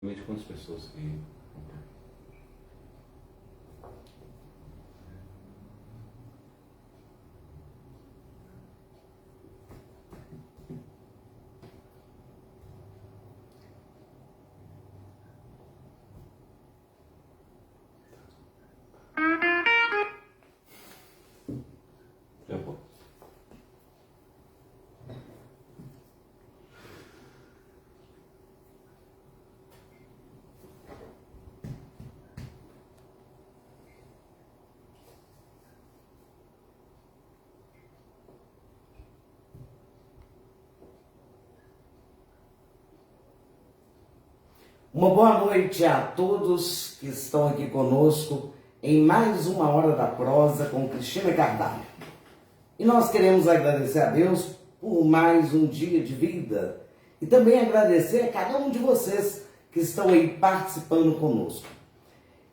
Quantas pessoas que... Já vou. Uma boa noite a todos que estão aqui conosco em mais uma Hora da Prosa com Cristina Carvalho. E nós queremos agradecer a Deus por mais um dia de vida e também agradecer a cada um de vocês que estão aí participando conosco.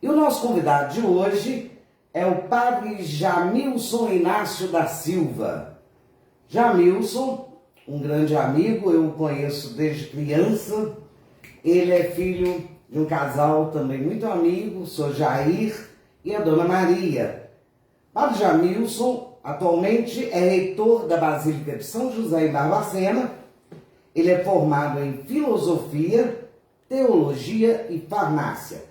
E o nosso convidado de hoje é o padre Jamilson Inácio da Silva. Jamilson, um grande amigo, eu o conheço desde criança. Ele é filho de um casal também muito amigo, o Sr. Jair e a Dona Maria. Padre Jamilson atualmente é reitor da Basílica de São José em Barbacena. Ele é formado em filosofia, teologia e farmácia.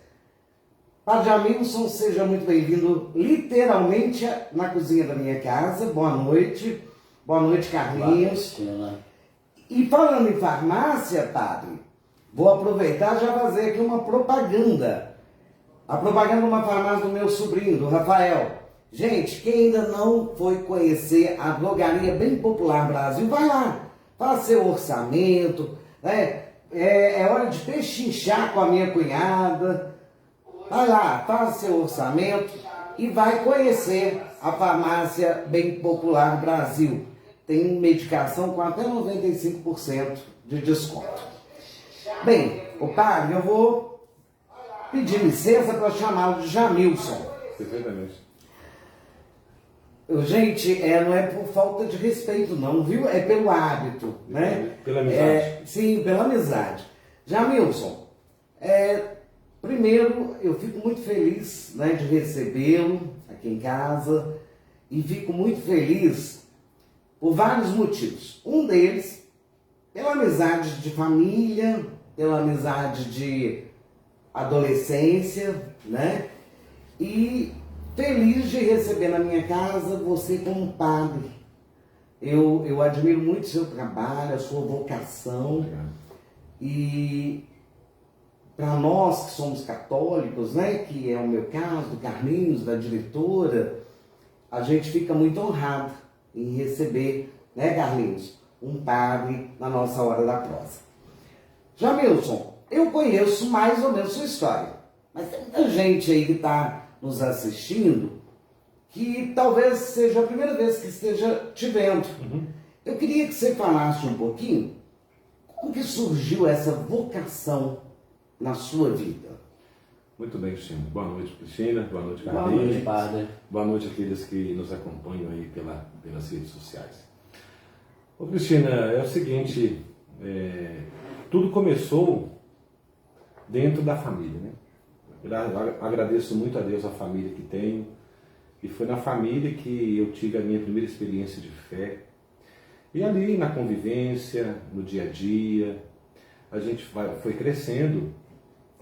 Padre Jamilson, seja muito bem-vindo literalmente na cozinha da minha casa. Boa noite. Boa noite, Carlinhos. Boa noite. E falando em farmácia, padre, vou aproveitar e já fazer aqui uma propaganda. A propaganda de uma farmácia do meu sobrinho, do Rafael. Gente, quem ainda não foi conhecer a Drogaria Bem Popular Brasil, vai lá, faça seu orçamento, né? É hora de pechinchar com a minha cunhada. Vai lá, faça seu orçamento e vai conhecer a Farmácia Bem Popular Brasil. Tem medicação com até 95% de desconto. Bem, o padre, eu vou pedir licença para chamá-lo de Jamilson. Perfeitamente. Gente, não é por falta de respeito não, viu? É pelo hábito, né? Pela amizade. Sim, pela amizade. Jamilson, primeiro eu fico muito feliz, né, de recebê-lo aqui em casa e fico muito feliz por vários motivos. Um deles, pela amizade de família, pela amizade de adolescência, né? E feliz de receber na minha casa você como padre. Eu admiro muito o seu trabalho, a sua vocação. Obrigado. E para nós que somos católicos, né, que é o meu caso, do Carlinhos, da diretora, a gente fica muito honrado em receber, né, Carlinhos, um padre na nossa Hora da Prosa. Jamilson, eu conheço mais ou menos sua história, mas tem muita gente aí que está nos assistindo que talvez seja a primeira vez que esteja te vendo. Eu queria que você falasse um pouquinho como que surgiu essa vocação na sua vida. Muito bem, Cristina. Boa noite, Cristina. Boa noite, Boa Carlinhos. noite, padre. Boa noite àqueles que nos acompanham aí pelas redes sociais. Ô, Cristina, é o seguinte, tudo começou dentro da família, né? Eu agradeço muito a Deus a família que tenho, e foi na família que eu tive a minha primeira experiência de fé. E ali na convivência, no dia a dia, a gente foi crescendo,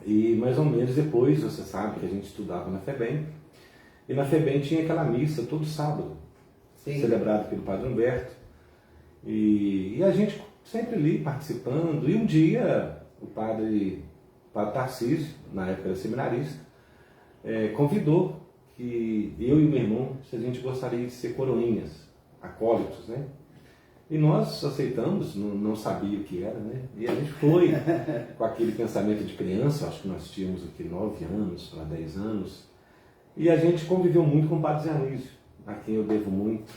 e mais ou menos depois, você sabe que a gente estudava na FEBEM, e na FEBEM tinha aquela missa todo sábado, Sim. celebrado pelo Padre Humberto, e a gente sempre ali participando, e um dia o padre Tarcísio, na época era seminarista, convidou que eu e o meu irmão, se a gente gostaria de ser coroinhas, acólitos, né? E nós aceitamos, não sabia o que era, né? E a gente foi com aquele pensamento de criança, acho que nós tínhamos aqui 9 anos para 10 anos, e a gente conviveu muito com o Padre Zanísio, a quem eu devo muito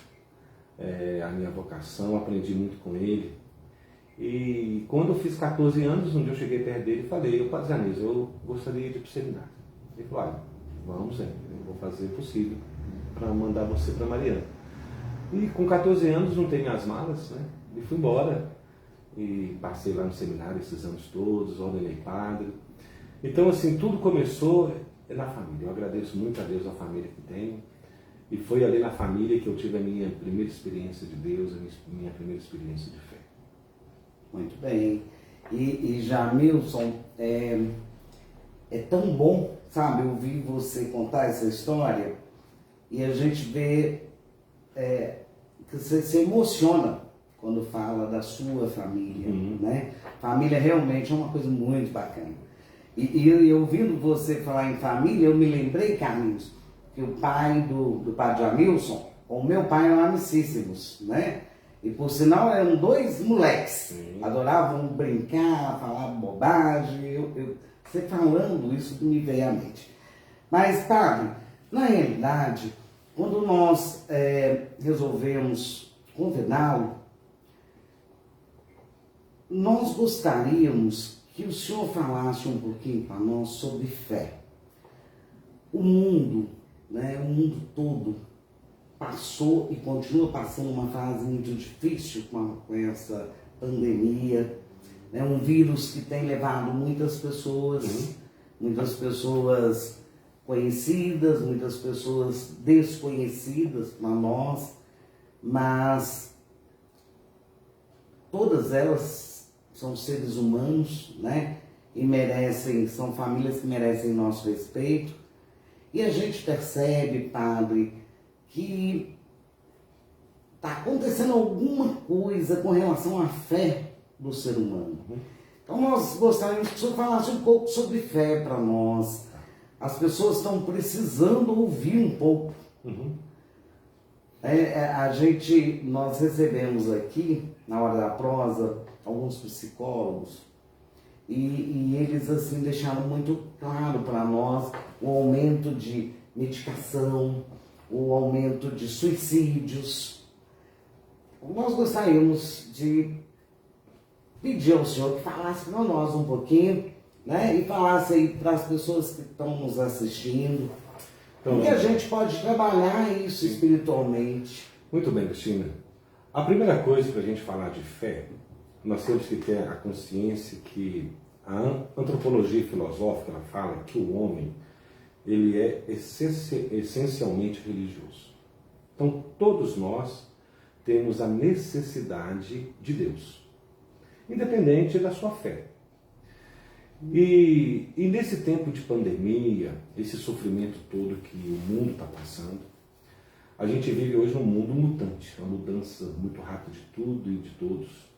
a minha vocação, aprendi muito com ele. E quando eu fiz 14 anos, um dia eu cheguei perto dele e falei: "Ô Padre Zanísio, eu gostaria de ir para o seminário." Ele falou: "Olha, vamos, eu vou fazer o possível para mandar você para Mariana." E com 14 anos juntei minhas malas, né? E fui embora. E passei lá no seminário esses anos todos, ordenei padre. Então, assim, tudo começou na família. Eu agradeço muito a Deus a família que tenho. E foi ali na família que eu tive a minha primeira experiência de Deus, a minha primeira experiência de fé. Muito bem. E Jamilson, é tão bom, sabe, ouvir você contar essa história e a gente vê que você se emociona quando fala da sua família, né? Família realmente é uma coisa muito bacana. E ouvindo você falar em família, eu me lembrei, Carlinhos, que o pai do padre Jamilson, o meu pai eram amicíssimos, né? E por sinal eram dois moleques, adoravam brincar, falar bobagem, você falando isso me veio à mente. Mas, padre, na realidade, quando nós resolvemos convidá-lo, nós gostaríamos que o senhor falasse um pouquinho para nós sobre fé. O mundo, né, o mundo todo passou e continua passando uma fase muito difícil com essa pandemia, né, um vírus que tem levado muitas pessoas conhecidas, muitas pessoas desconhecidas para nós, mas todas elas são seres humanos, né? E são famílias que merecem nosso respeito. E a gente percebe, padre, que está acontecendo alguma coisa com relação à fé do ser humano. Então nós gostaríamos que o senhor falasse um pouco sobre fé para nós. As pessoas estão precisando ouvir um pouco. Nós recebemos aqui, na hora da prosa, alguns psicólogos e eles assim deixaram muito claro para nós o aumento de medicação, o aumento de suicídios. Nós gostaríamos de pedir ao senhor que falasse para nós um pouquinho, né? E falasse aí para as pessoas que estão nos assistindo, como que a gente pode trabalhar isso espiritualmente. Muito bem, Cristina. A primeira coisa para a gente falar de fé, nós temos que ter a consciência que a antropologia filosófica ela fala que o homem ele é essencialmente religioso. Então, todos nós temos a necessidade de Deus, independente da sua fé. E nesse tempo de pandemia, esse sofrimento todo que o mundo está passando, a gente vive hoje num mundo mutante, uma mudança muito rápida de tudo e de todos.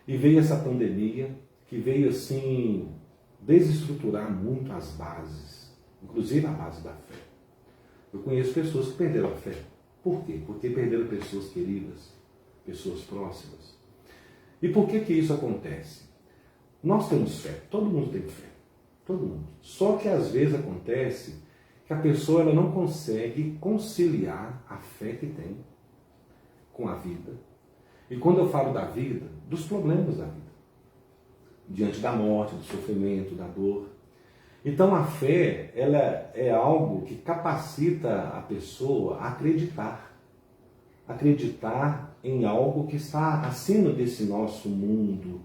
E veio essa pandemia que veio assim desestruturar muito as bases, inclusive a base da fé. Eu conheço pessoas que perderam a fé. Por quê? Porque perderam pessoas queridas, pessoas próximas. E por que isso acontece? Nós temos fé, todo mundo tem fé, todo mundo. Só que às vezes acontece que a pessoa ela não consegue conciliar a fé que tem com a vida. E quando eu falo da vida, dos problemas da vida. Diante da morte, do sofrimento, da dor. Então a fé, ela é algo que capacita a pessoa a acreditar. Acreditar em algo que está acima desse nosso mundo,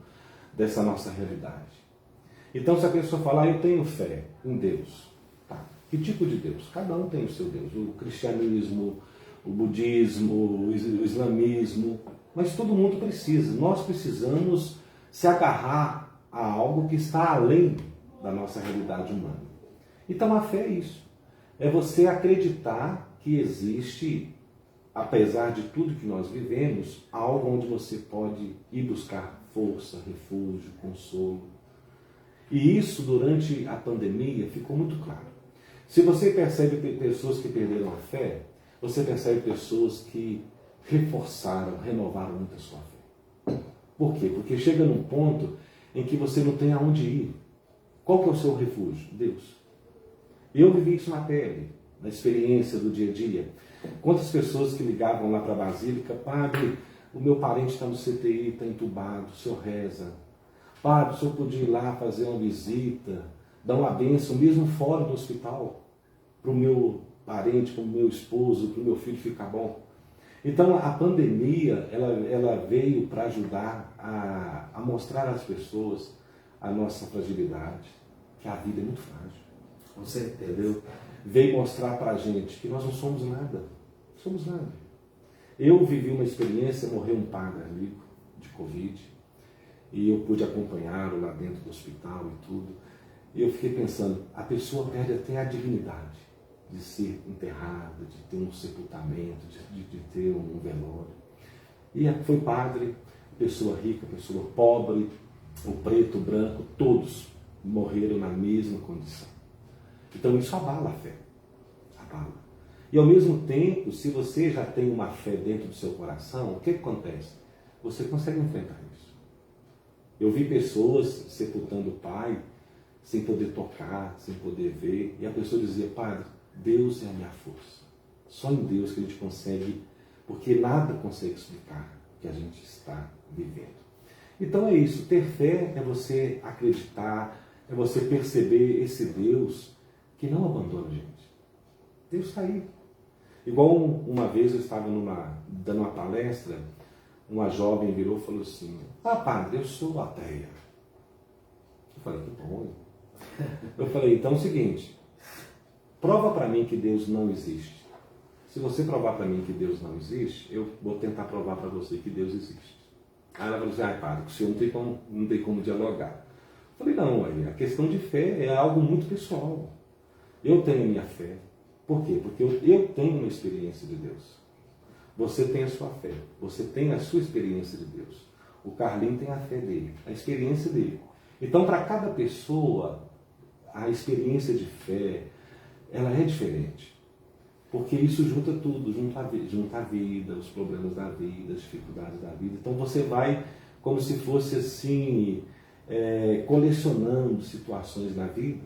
dessa nossa realidade. Então se a pessoa falar, eu tenho fé em Deus. Tá. Que tipo de Deus? Cada um tem o seu Deus. O cristianismo, o budismo, o islamismo. Mas todo mundo precisa. Nós precisamos se agarrar a algo que está além da nossa realidade humana. Então a fé é isso. É você acreditar que existe, apesar de tudo que nós vivemos, algo onde você pode ir buscar força, refúgio, consolo. E isso durante a pandemia ficou muito claro. Se você percebe pessoas que perderam a fé, você percebe pessoas que reforçaram, renovaram muito a sua fé. Por quê? Porque chega num ponto em que você não tem aonde ir. Qual que é o seu refúgio? Deus. Eu vivi isso na pele, na experiência do dia a dia. Quantas pessoas que ligavam lá para a Basílica, padre, o meu parente está no CTI, está entubado, o senhor reza. Padre, o senhor podia ir lá fazer uma visita, dar uma bênção, mesmo fora do hospital, para o meu parente, para o meu esposo, para o meu filho ficar bom. Então a pandemia ela veio para ajudar a mostrar às pessoas a nossa fragilidade, que a vida é muito frágil. Com certeza. Entendeu? Veio mostrar para a gente que nós não somos nada. Não somos nada. Eu vivi uma experiência, morreu um padre amigo de Covid, e eu pude acompanhá-lo lá dentro do hospital e tudo. E eu fiquei pensando, a pessoa perde até a dignidade de ser enterrada, de ter um sepultamento, de ter um velório. E foi padre, pessoa rica, pessoa pobre, o preto, o branco, todos morreram na mesma condição. Então isso abala a fé. Abala. E ao mesmo tempo, se você já tem uma fé dentro do seu coração, o que acontece? Você consegue enfrentar isso. Eu vi pessoas sepultando o pai sem poder tocar, sem poder ver, e a pessoa dizia, padre, Deus é a minha força. Só em Deus que a gente consegue, porque nada consegue explicar o que a gente está vivendo. Então é isso, ter fé é você acreditar, é você perceber esse Deus que não abandona a gente. Deus está aí. Igual uma vez eu estava dando uma palestra, uma jovem virou e falou assim, padre, eu sou ateia. Eu falei, que bom. Eu falei, então é o seguinte, prova para mim que Deus não existe. Se você provar para mim que Deus não existe, eu vou tentar provar para você que Deus existe. Aí ela falou assim, padre, o senhor não tem como dialogar. Eu falei, não, a questão de fé é algo muito pessoal. Eu tenho a minha fé. Por quê? Porque eu tenho uma experiência de Deus. Você tem a sua fé. Você tem a sua experiência de Deus. O Carlinho tem a fé dele, a experiência dele. Então, para cada pessoa, a experiência de fé, ela é diferente. Porque isso junta tudo, junta a vida, os problemas da vida, as dificuldades da vida. Então você vai como se fosse assim, colecionando situações na vida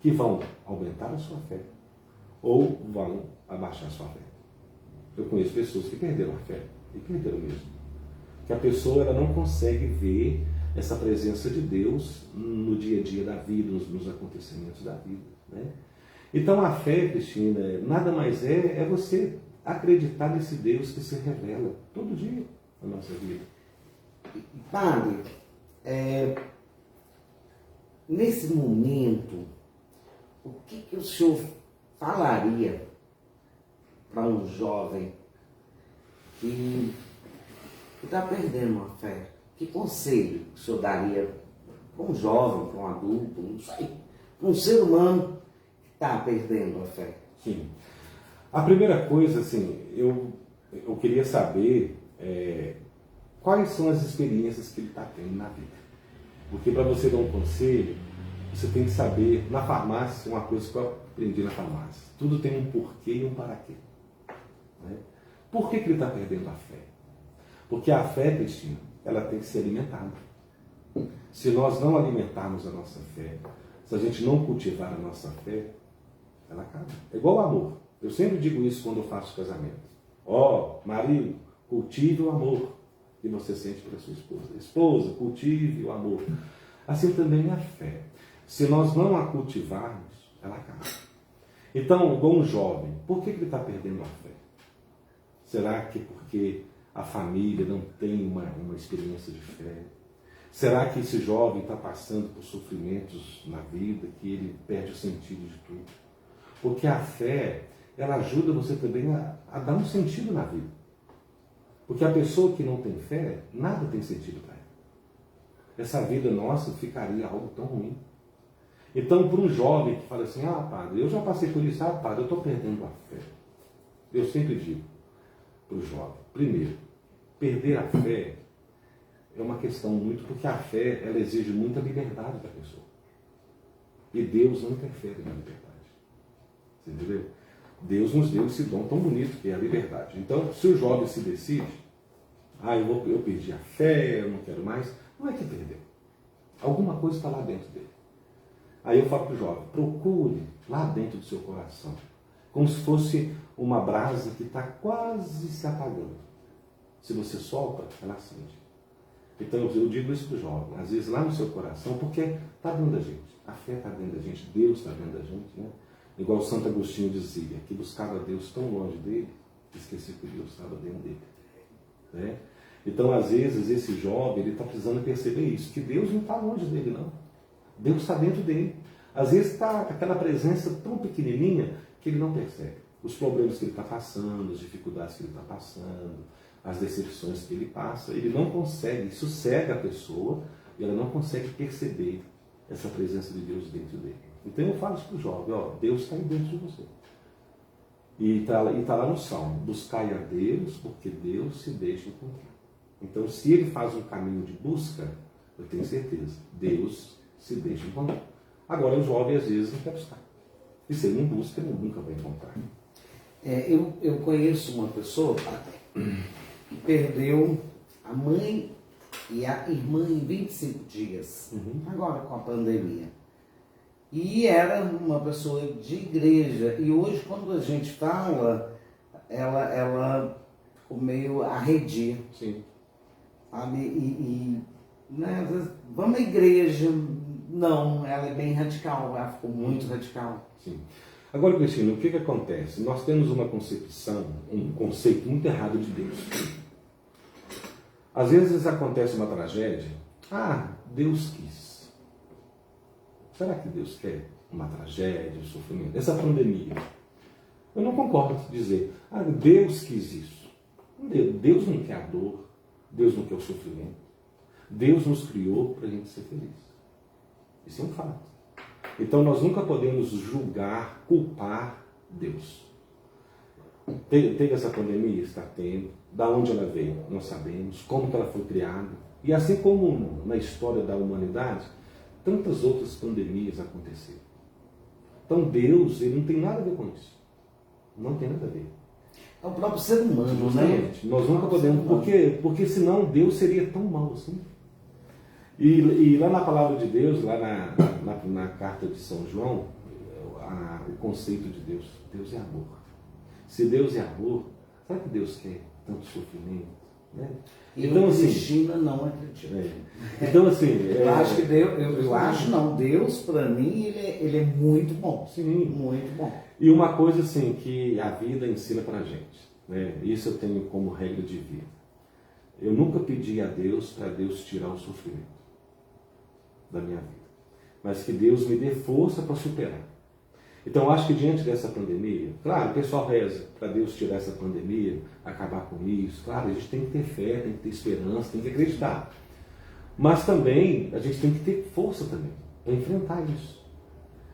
que vão aumentar a sua fé ou vão abaixar a sua fé. Eu conheço pessoas que perderam a fé, e perderam mesmo. Que a pessoa ela não consegue ver essa presença de Deus no dia a dia da vida, nos acontecimentos da vida, né? Então a fé, Cristina, nada mais é você acreditar nesse Deus que se revela todo dia na nossa vida. Padre, nesse momento, o que o senhor falaria para um jovem que está perdendo a fé? Que conselho o senhor daria para um jovem, para um adulto, não sei, para um ser humano está perdendo a fé? Sim. A primeira coisa, assim, eu queria saber quais são as experiências que ele está tendo na vida. Porque para você dar um conselho, você tem que saber, na farmácia, uma coisa que eu aprendi na farmácia, tudo tem um porquê e um para quê. Né? Por que ele está perdendo a fé? Porque a fé, Cristina, ela tem que ser alimentada. Se nós não alimentarmos a nossa fé, se a gente não cultivar a nossa fé, ela acaba. É igual o amor. Eu sempre digo isso quando eu faço casamento. Marido, cultive o amor que você sente pela sua esposa. Esposa, cultive o amor. Assim também é a fé. Se nós não a cultivarmos, ela acaba. Então, igual um jovem, por que ele está perdendo a fé? Será que porque a família não tem uma experiência de fé? Será que esse jovem está passando por sofrimentos na vida, que ele perde o sentido de tudo? Porque a fé, ela ajuda você também a dar um sentido na vida. Porque a pessoa que não tem fé, nada tem sentido para ela. Essa vida nossa ficaria algo tão ruim. Então, para um jovem que fala assim, padre, eu já passei por isso, padre, eu estou perdendo a fé. Eu sempre digo para o jovem, primeiro, perder a fé é uma questão muito, porque a fé, ela exige muita liberdade da pessoa. E Deus não interfere na liberdade. Você entendeu? Deus nos deu esse dom tão bonito que é a liberdade. Então, se o jovem se decide, eu perdi a fé, eu não quero mais, não é que perdeu. Alguma coisa está lá dentro dele. Aí eu falo para o jovem, procure lá dentro do seu coração, como se fosse uma brasa que está quase se apagando. Se você sopra, ela acende. Então eu digo isso para o jovem, às vezes lá no seu coração, porque está dentro da gente. A fé está dentro da gente, Deus está dentro da gente, né? Igual Santo Agostinho dizia, que buscava Deus tão longe dele, que esqueceu que Deus estava dentro dele. Né? Então, às vezes, esse jovem está precisando perceber isso, que Deus não está longe dele, não. Deus está dentro dele. Às vezes está aquela presença tão pequenininha que ele não percebe. Os problemas que ele está passando, as dificuldades que ele está passando, as decepções que ele passa, ele não consegue, isso cega a pessoa e ela não consegue perceber essa presença de Deus dentro dele. Então eu falo isso para o jovem, ó, Deus está aí dentro de você. E está lá no Salmo, buscai a Deus, porque Deus se deixa encontrar. Então se ele faz um caminho de busca, eu tenho certeza, Deus se deixa encontrar. Agora o jovem às vezes não quer buscar. E se ele não busca, ele nunca vai encontrar. Eu conheço uma pessoa, padre, que perdeu a mãe e a irmã em 25 dias, agora com a pandemia. E era uma pessoa de igreja. E hoje, quando a gente fala, ela ficou meio arredia. Sim. Sabe? Né, às vezes, vamos à igreja. Não, ela é bem radical, ela ficou muito radical. Sim. Agora, Cristina, o que acontece? Nós temos uma concepção, um conceito muito errado de Deus. Às vezes acontece uma tragédia. Ah, Deus quis. Será que Deus quer uma tragédia, um sofrimento? Essa pandemia. Eu não concordo em dizer, ah, Deus quis isso. Deus não quer a dor, Deus não quer o sofrimento. Deus nos criou para a gente ser feliz. Isso é um fato. Então nós nunca podemos julgar, culpar Deus. Teve essa pandemia? Está tendo. Da onde ela veio? Não sabemos. Como que ela foi criada? E assim como na história da humanidade, tantas outras pandemias aconteceram. Então Deus, ele não tem nada a ver com isso. Não tem nada a ver. É o próprio ser humano, justamente, né? Nós nunca podemos, porque senão Deus seria tão mau assim. E lá na palavra de Deus, lá na carta de São João, o conceito de Deus, Deus é amor. Se Deus é amor, sabe que Deus quer tanto sofrimento? Né? Então, assim, Cristina não acredita. Então, assim, eu acho que Deus para mim ele é muito bom. Sim. Muito bom. E uma coisa assim que a vida ensina pra gente, né? Isso eu tenho como regra de vida. Eu nunca pedi a Deus para Deus tirar o sofrimento da minha vida, mas que Deus me dê força para superar. Então, eu acho que diante dessa pandemia, claro, o pessoal reza para Deus tirar essa pandemia, acabar com isso. Claro, a gente tem que ter fé, tem que ter esperança, tem que acreditar. Mas também, a gente tem que ter força também para enfrentar isso.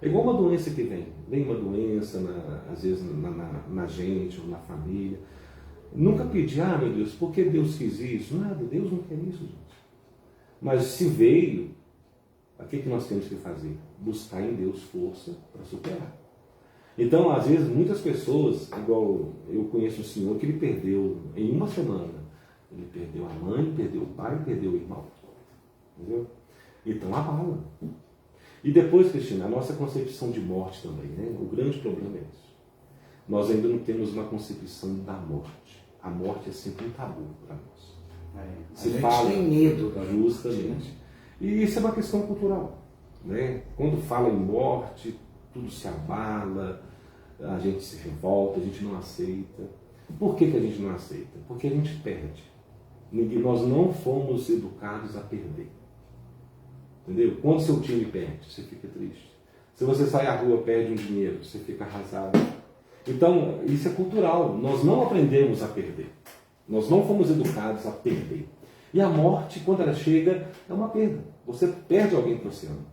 É igual uma doença que vem uma doença, às vezes na gente ou na família. Nunca pedi, ah, meu Deus, por que Deus quis isso? Nada, Deus não quer isso, gente. Mas se veio, o que nós temos que fazer? Buscar em Deus força para superar. Então, às vezes, muitas pessoas, igual eu conheço um senhor que ele perdeu em uma semana. Ele perdeu a mãe, perdeu o pai, perdeu o irmão. Entendeu? Então, abala. E depois, Cristina, a nossa concepção de morte também, né? O grande problema é isso. Nós ainda não temos uma concepção da morte. A morte é sempre um tabu para nós. A gente tem medo da justamente. E isso é uma questão cultural. Né? Quando fala em morte, tudo se abala, a gente se revolta, a gente não aceita. Por que a gente não aceita? Porque a gente perde. Nós não fomos educados a perder. Entendeu? Quando seu time perde, você fica triste. Se você sai à rua e perde um dinheiro, você fica arrasado. Então, isso é cultural. Nós não aprendemos a perder. Nós não fomos educados a perder. E a morte, quando ela chega, é uma perda. Você perde alguém que você ama.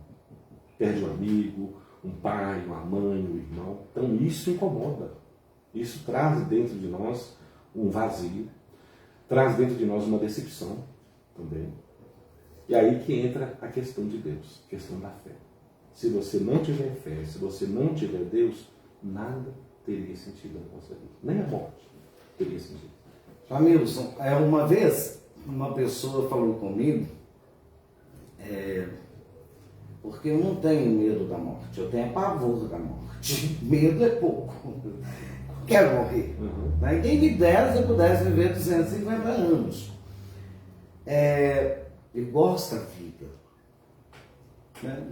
Perde um amigo, um pai, uma mãe, um irmão. Então, isso incomoda. Isso traz dentro de nós um vazio. Traz dentro de nós uma decepção também. E aí que entra a questão de Deus, a questão da fé. Se você não tiver fé, se você não tiver Deus, nada teria sentido na nossa vida. Nem a morte teria sentido. Jamilson, uma vez uma pessoa falou comigo, porque eu não tenho medo da morte, eu tenho pavor da morte. Medo é pouco. Quero morrer. Uhum. Quem me dera se eu pudesse viver 250 anos. Eu gosto da vida. Né?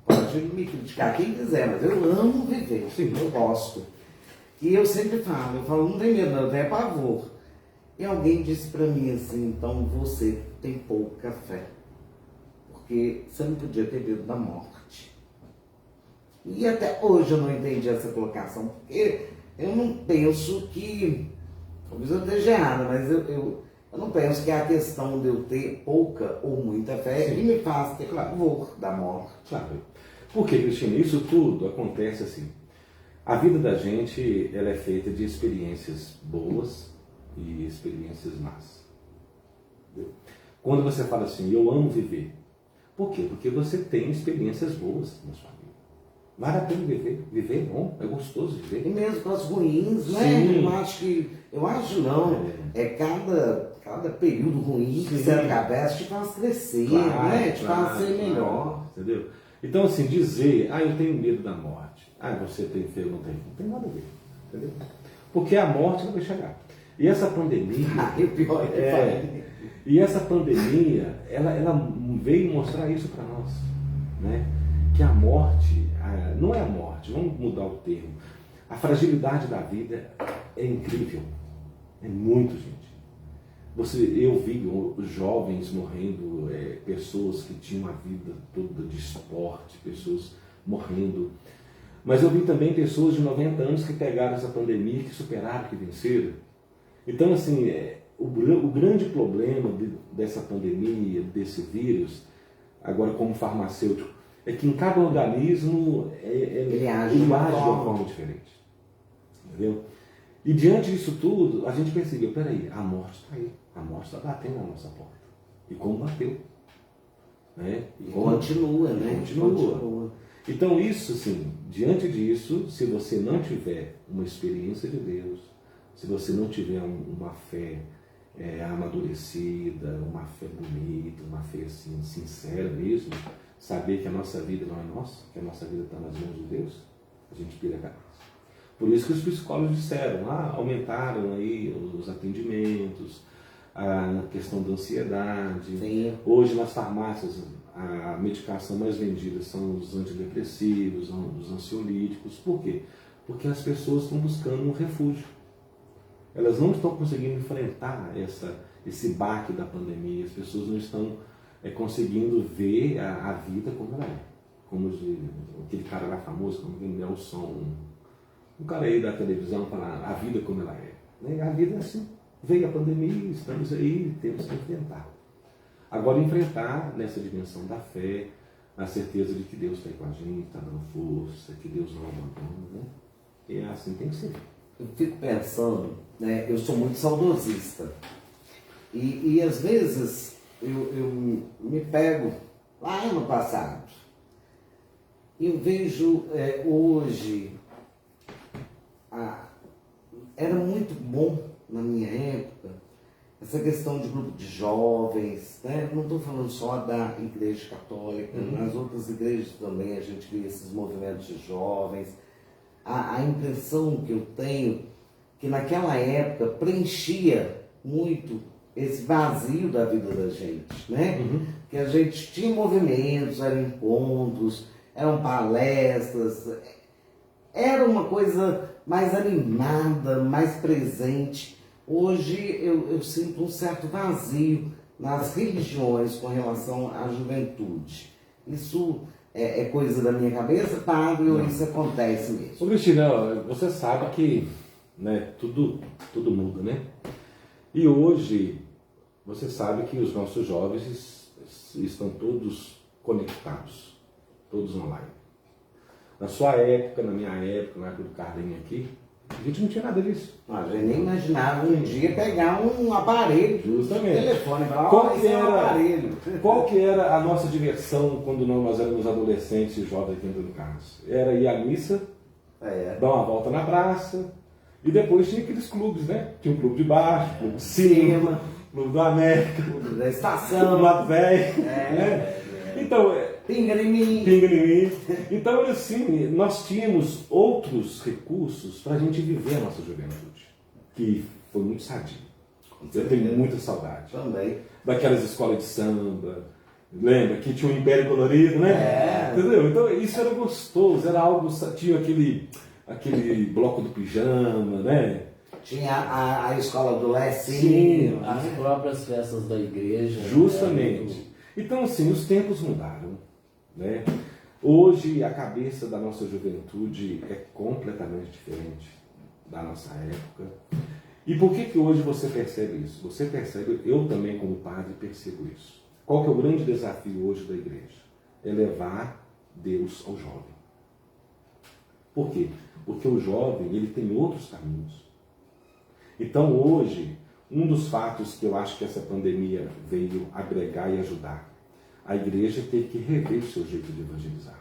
Pode me criticar quem quiser, mas eu amo viver. Sim, eu gosto. E eu sempre falo, não tem medo, não, eu tenho pavor. E alguém disse para mim assim, então você tem pouca fé. Porque você não podia ter medo da morte. E até hoje eu não entendi essa colocação, porque eu não penso que, talvez eu esteja errado, mas eu não penso que é a questão de eu ter pouca ou muita fé que me faz ter pavor da morte. Sabe? Porque, Cristina, isso tudo acontece assim. A vida da gente, ela é feita de experiências boas e experiências más. Entendeu? Quando você fala assim, eu amo viver. Por quê? Porque você tem experiências boas na sua vida. Vale a pena viver. Viver é bom, é gostoso viver. E mesmo com as ruins, né? Sim. Eu acho não. Cada período ruim que você atravessa te faz crescer, né? Te faz ser melhor. Entendeu? Então, assim, dizer, eu tenho medo da morte. Você tem fé ou não tem? Não tem nada a ver. Entendeu? Porque a morte não vai chegar. E essa pandemia. E o pior e essa pandemia, ela veio mostrar isso para nós. Né? Que a morte, não é a morte, vamos mudar o termo. A fragilidade da vida é incrível. É muito, gente. Eu vi jovens morrendo, pessoas que tinham a vida toda de esporte, pessoas morrendo. Mas eu vi também pessoas de 90 anos que pegaram essa pandemia, que superaram, que venceram. Então, assim, o grande problema dessa pandemia, desse vírus, agora como farmacêutico, é que em cada organismo ele age de uma forma diferente. Entendeu? E diante disso tudo, a gente percebeu, peraí, a morte está aí. A morte está batendo na nossa porta. E como bateu. Né? Continua, né? Continua. Então isso, assim, diante disso, se você não tiver uma experiência de Deus, se você não tiver uma fé amadurecida, uma fé bonita, uma fé assim, sincera mesmo, saber que a nossa vida não é nossa, que a nossa vida está nas mãos de Deus, a gente pira a cabeça. Por isso que os psicólogos disseram, aumentaram aí os atendimentos, a questão da ansiedade. Sim. Hoje nas farmácias a medicação mais vendida são os antidepressivos, os ansiolíticos. Por quê? Porque as pessoas estão buscando um refúgio. Elas não estão conseguindo enfrentar esse baque da pandemia, as pessoas não estão conseguindo ver a vida como ela é. Como aquele cara lá famoso, como o Nelson, um cara aí da televisão fala a vida como ela é. Né? A vida é assim. Veio a pandemia, estamos aí, temos que enfrentar. Agora enfrentar nessa dimensão da fé, a certeza de que Deus está aí com a gente, está dando força, que Deus não abandona, né? E assim tem que ser. Eu fico pensando, né, eu sou muito saudosista. E às vezes eu me pego lá no passado. E eu vejo hoje, era muito bom na minha época, essa questão de grupo de jovens, né? Não estou falando só da Igreja Católica, nas outras igrejas também a gente vê esses movimentos de jovens. A impressão que eu tenho que naquela época preenchia muito esse vazio da vida da gente, né? Que a gente tinha movimentos, eram encontros, eram palestras, era uma coisa mais animada, mais presente. Hoje eu sinto um certo vazio nas religiões com relação à juventude. Isso é coisa da minha cabeça, padre, ou isso acontece mesmo? Ô Cristina, você sabe que, né, tudo muda, né? E hoje, você sabe que os nossos jovens estão todos conectados, todos online. Na sua época, na minha época, na época do Carlinhos aqui, a gente não tinha nada disso. A gente nem imaginava um dia pegar um aparelho, justamente, um telefone, para qual que era a nossa diversão quando nós éramos adolescentes e jovens aqui em Antônio Carlos? Era ir à missa, dar uma volta na praça, e depois tinha aqueles clubes, né? Tinha um clube de baixo, clube de cima, clube do América, clube da estação, clube do Mato Velho, né? Então, pinga em mim. Então, assim, nós tínhamos outros recursos para a gente viver a nossa juventude, que foi muito sadia. Eu tenho muita saudade. Também. Daquelas escolas de samba, lembra? Que tinha um Império Colorido, né? Entendeu? Então, isso era gostoso, era algo, tinha aquele bloco do pijama, né? Tinha a escola do Lecinho. As próprias festas da igreja. Justamente. Então, assim, os tempos mudaram, né? Hoje a cabeça da nossa juventude é completamente diferente da nossa época. E por que hoje você percebe isso? Você percebe, eu também como padre percebo isso. Qual que é o grande desafio hoje da igreja? É levar Deus ao jovem. Por quê? Porque o jovem, ele tem outros caminhos. Então hoje, um dos fatos que eu acho que essa pandemia veio agregar e ajudar, a igreja teve que rever o seu jeito de evangelizar.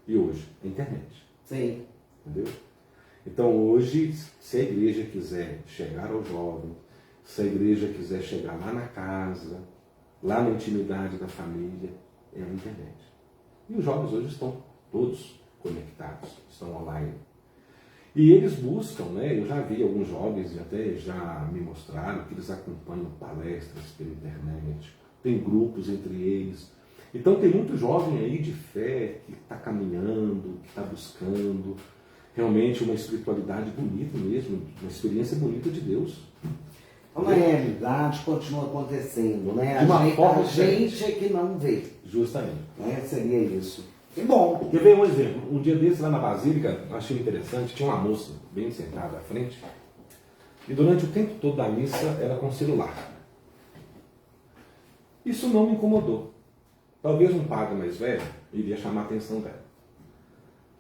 E hoje, a internet. Sim. Entendeu? Então hoje, se a igreja quiser chegar ao jovem, se a igreja quiser chegar lá na casa, lá na intimidade da família, é a internet. E os jovens hoje estão todos conectados, estão online. E eles buscam, né? Eu já vi alguns jovens, até já me mostraram, que eles acompanham palestras pela internet, tem grupos entre eles. Então tem muito jovem aí de fé que está caminhando, que está buscando realmente uma espiritualidade bonita mesmo, uma experiência bonita de Deus. Então, na realidade, continua acontecendo, né? De uma forma A gente é que não vê. Justamente. Né? Seria isso. E bom. Quer ver um exemplo? Um dia desse lá na Basílica, eu achei interessante, tinha uma moça bem sentada à frente, e durante o tempo todo da missa era com celular. Isso não me incomodou. Talvez um padre mais velho iria chamar a atenção dela.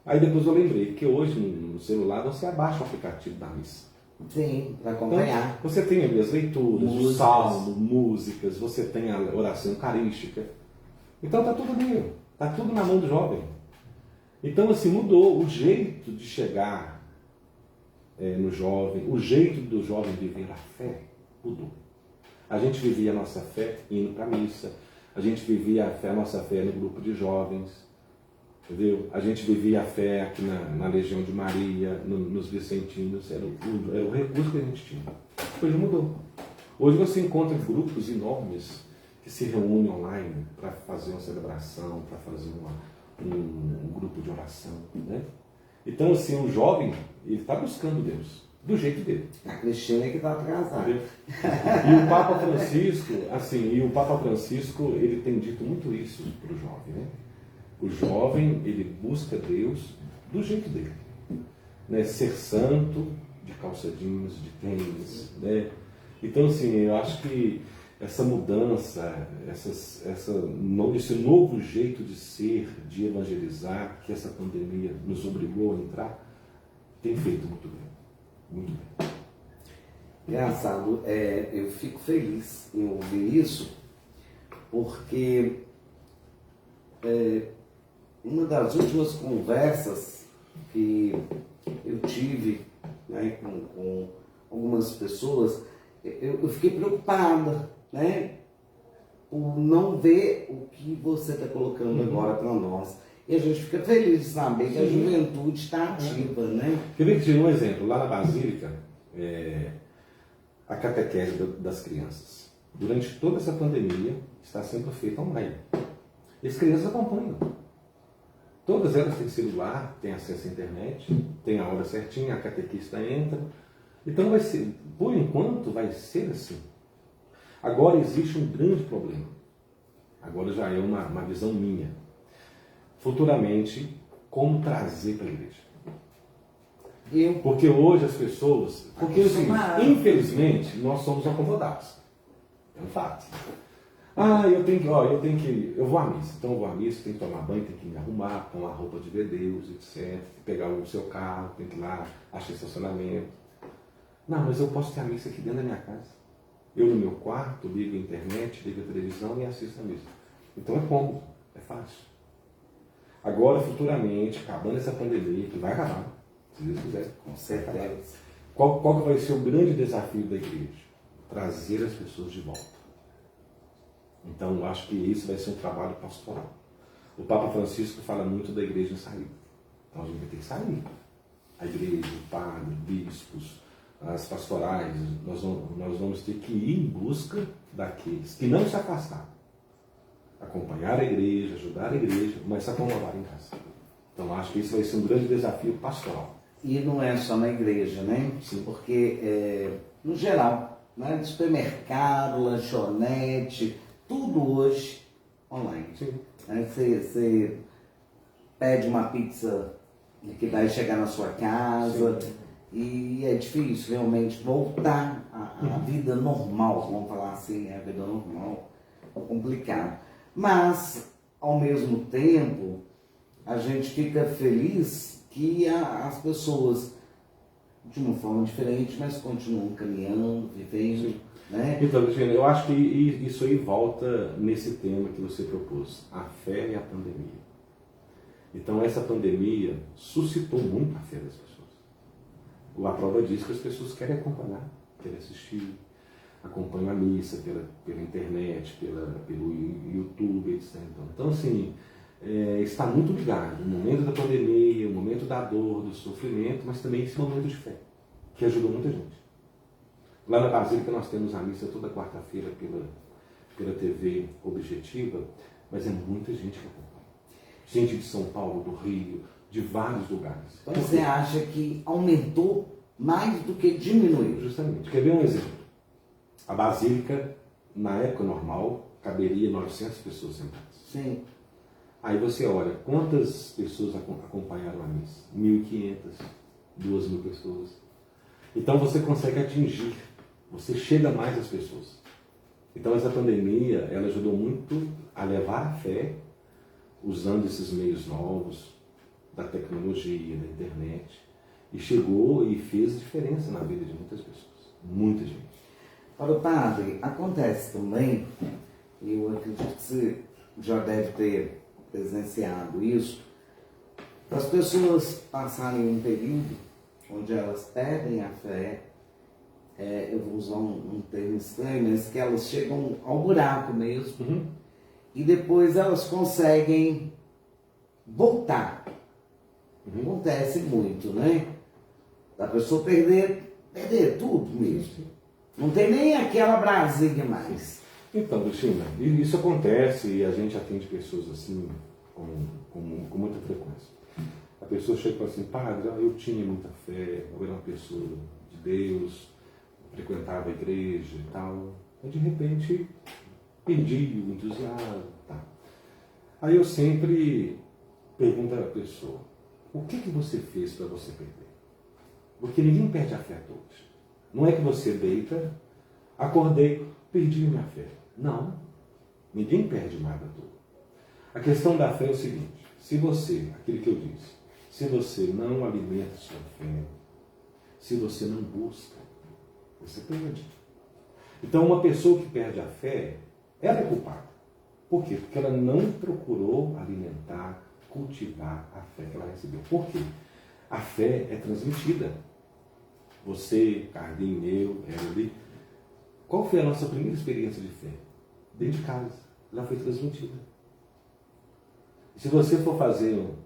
Aí depois eu lembrei que hoje no celular você abaixa o aplicativo da missa. Sim, para acompanhar. Então, você tem ali as leituras, o Músicas. salmo, músicas, você tem a oração eucarística. Então está tudo ali, está tudo na mão do jovem. Então assim, mudou o jeito de chegar no jovem, o jeito do jovem viver a fé, mudou. A gente vivia a nossa fé indo para a missa, a gente vivia a nossa fé no grupo de jovens, entendeu? A gente vivia a fé aqui na Legião de Maria, nos Vicentinos, era o recurso que a gente tinha. Hoje mudou. Hoje você encontra grupos enormes que se reúnem online para fazer uma celebração, para fazer um grupo de oração, né? Então assim, o jovem, ele está buscando Deus, do jeito dele. A Cristina é que está atrasada. E o Papa Francisco, ele tem dito muito isso para o jovem, né? O jovem, ele busca Deus do jeito dele, né? Ser santo, de calça jeans, de tênis, né? Então assim, eu acho que essa mudança, esse novo jeito de ser, de evangelizar, que essa pandemia nos obrigou a entrar, tem feito muito bem. Muito bem. Engraçado, eu fico feliz em ouvir isso, porque uma das últimas conversas que eu tive, né, com algumas pessoas, eu fiquei preocupada, né, por não ver o que você está colocando agora para nós. E a gente fica feliz de saber que a juventude está ativa, né? Quer ver que tive um exemplo? Lá na Basílica, a catequese das crianças, durante toda essa pandemia, está sendo feita online. E as crianças acompanham. Todas elas têm celular, têm acesso à internet, têm a hora certinha, a catequista entra. Então vai ser, por enquanto, vai ser assim. Agora existe um grande problema. Agora já é uma visão minha. Futuramente, como trazer para a igreja? Porque hoje as pessoas... Porque, assim, infelizmente, nós somos acomodados. É um fato. Eu vou à missa. Então eu vou à missa, tenho que tomar banho, tenho que me arrumar, pôr a roupa de ver Deus, etc. Pegar o seu carro, tem que ir lá, achar estacionamento. Não, mas eu posso ter a missa aqui dentro da minha casa. Eu no meu quarto, ligo a internet, ligo a televisão e assisto a missa. Então é cômodo, é fácil. Agora, futuramente, acabando essa pandemia, que vai acabar, se Deus quiser, Com certeza. qual que vai ser o grande desafio da igreja? Trazer as pessoas de volta. Então, eu acho que isso vai ser um trabalho pastoral. O Papa Francisco fala muito da igreja em saída. Então, a gente vai ter que sair. A igreja, o padre, bispos, as pastorais, nós vamos ter que ir em busca daqueles que não se afastaram. Acompanhar a igreja, ajudar a igreja, mas se acomodar em casa. Então, acho que isso vai ser um grande desafio pastoral. E não é só na igreja, né? Sim. Porque, no geral, né? Supermercado, lanchonete, tudo hoje online. Sim. Você pede uma pizza que vai chegar na sua casa. Sim. E é difícil realmente voltar à vida normal, vamos falar assim, a vida normal é complicado. Mas, ao mesmo tempo, a gente fica feliz que as pessoas, de uma forma diferente, mas continuam caminhando, vivendo, né? Então, Cristina, eu acho que isso aí volta nesse tema que você propôs, a fé e a pandemia. Então, essa pandemia suscitou muito a fé das pessoas. A prova diz que as pessoas querem acompanhar, querem assistir, acompanham a missa pela internet, pelo YouTube, etc. Então, assim, está muito ligado o momento da pandemia, o momento da dor, do sofrimento, mas também esse momento de fé, que ajudou muita gente. Lá na Basílica nós temos a missa toda quarta-feira pela TV Objetiva, mas é muita gente que acompanha. Gente de São Paulo, do Rio, de vários lugares. Então você acha que aumentou mais do que diminuiu? Justamente. Quer ver um exemplo? A Basílica, na época normal, caberia 900 pessoas sentadas. Sim. Aí você olha, quantas pessoas acompanharam a missa? 1.500, 2.000 pessoas. Então você consegue atingir, você chega mais às pessoas. Então essa pandemia, ela ajudou muito a levar a fé, usando esses meios novos, da tecnologia, da internet, e chegou e fez diferença na vida de muitas pessoas, muita gente. Para o padre, acontece também, e eu acredito que você já deve ter presenciado isso, as pessoas passarem um período onde elas perdem a fé, eu vou usar um termo estranho, mas que elas chegam ao buraco mesmo, e depois elas conseguem voltar. Acontece muito, né? Da pessoa perder tudo mesmo. Não tem nem aquela brasinha mais. Então, Cristina, isso acontece e a gente atende pessoas assim com muita frequência. A pessoa chega e fala assim, padre, eu tinha muita fé, eu era uma pessoa de Deus, frequentava a igreja e tal, e de repente perdi o entusiasmo. Tá. Aí eu sempre pergunto à pessoa, o que você fez para você perder? Porque ninguém perde a fé todos. Não é que você deita, acordei, perdi minha fé. Não, ninguém perde nada todo. A questão da fé é o seguinte, se você, aquilo que eu disse, se você não alimenta sua fé, se você não busca, você perde. Então uma pessoa que perde a fé, ela é culpada. Por quê? Porque ela não procurou alimentar, cultivar a fé que ela recebeu. Por quê? A fé é transmitida. Você, Carlinhos, eu, Eli, qual foi a nossa primeira experiência de fé? Dentro de casa. Ela foi transmitida. Se você for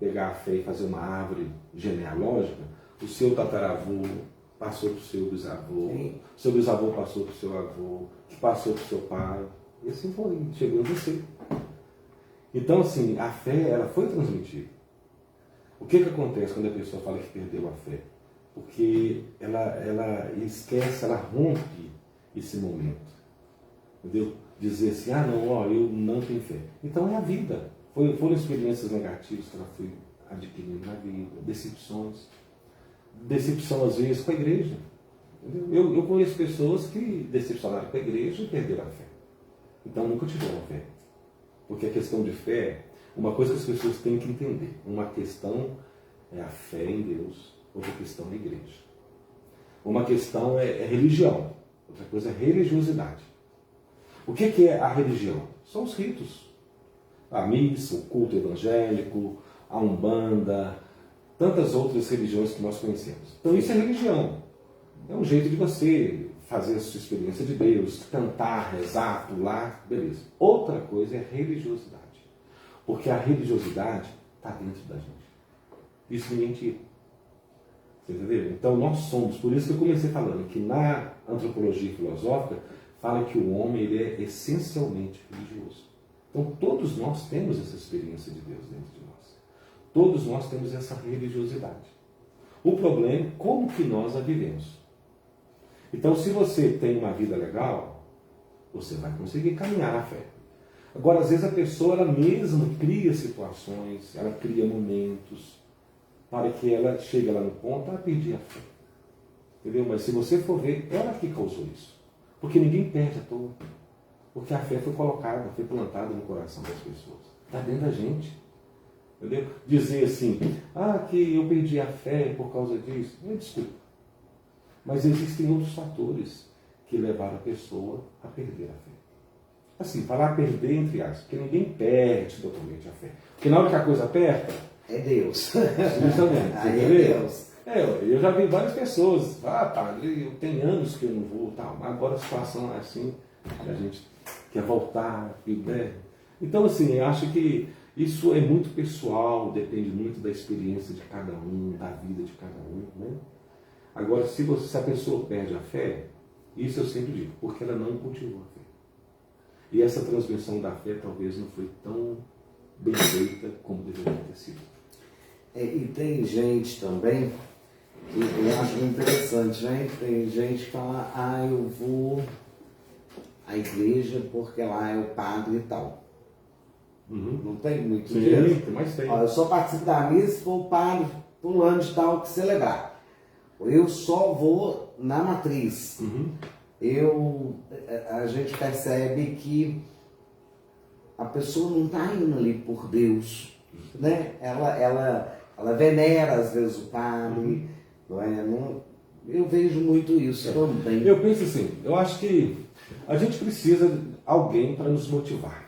pegar a fé e fazer uma árvore genealógica, o seu tataravô passou para o seu bisavô, o seu bisavô passou para o seu avô, que passou para o seu pai, e assim foi, chegou em você. Então, assim, a fé, ela foi transmitida. O que acontece quando a pessoa fala que perdeu a fé? Porque ela esquece, ela rompe esse momento. Entendeu? Dizer assim, não, eu não tenho fé. Então é a vida. Foram experiências negativas que ela foi adquirindo na vida, decepções. Decepção, às vezes, com a igreja. Entendeu? Eu conheço pessoas que decepcionaram com a igreja e perderam a fé. Então nunca tiveram fé. Porque a questão de fé, uma coisa que as pessoas têm que entender, uma questão é a fé em Deus, outra questão é a igreja. Uma questão é religião, outra coisa é religiosidade. O que é a religião? São os ritos. A missa, o culto evangélico, a umbanda, tantas outras religiões que nós conhecemos. Então isso é religião. É um jeito de você fazer a sua experiência de Deus, cantar, rezar, pular, beleza. Outra coisa é religiosidade. Porque a religiosidade está dentro da gente. Isso ninguém tira. Você entendeu? Então nós somos, por isso que eu comecei falando que na antropologia filosófica fala que o homem ele é essencialmente religioso. Então todos nós temos essa experiência de Deus dentro de nós. Todos nós temos essa religiosidade. O problema é como que nós a vivemos. Então se você tem uma vida legal, você vai conseguir caminhar na fé. Agora, às vezes a pessoa ela mesma cria situações, ela cria momentos para que ela chegue lá no ponto, ela perdi a fé. Entendeu? Mas se você for ver, ela que causou isso. Porque ninguém perde à toa. Porque a fé foi colocada, foi plantada no coração das pessoas. Está dentro da gente. Entendeu? Dizer assim, que eu perdi a fé por causa disso. Desculpa. Mas existem outros fatores que levaram a pessoa a perder a fé. Assim, falar perder entre aspas, porque ninguém perde totalmente a fé. Porque na hora que a coisa aperta, é Deus. Justamente. Aí é Deus. Eu já vi várias pessoas, padre, eu tenho anos que eu não vou, tal, mas agora a situação é assim, a gente quer voltar, né? Então, assim, eu acho que isso é muito pessoal, depende muito da experiência de cada um, da vida de cada um, né? Agora, se a pessoa perde a fé, isso eu sempre digo, porque ela não cultivou a fé. E essa transmissão da fé talvez não foi tão bem feita como deveria ter sido. E tem gente também, que eu acho interessante, né? Tem gente que fala, eu vou à igreja porque lá é o padre e tal. Uhum. Não tem muito disso. Mas tem. Eu só participo da missa se for o padre fulano de tal que celebrar. Eu só vou na matriz. Uhum. A gente percebe que a pessoa não está indo ali por Deus, né? Ela venera às vezes o padre, não é? Eu vejo muito isso também. Eu penso assim, eu acho que a gente precisa de alguém para nos motivar.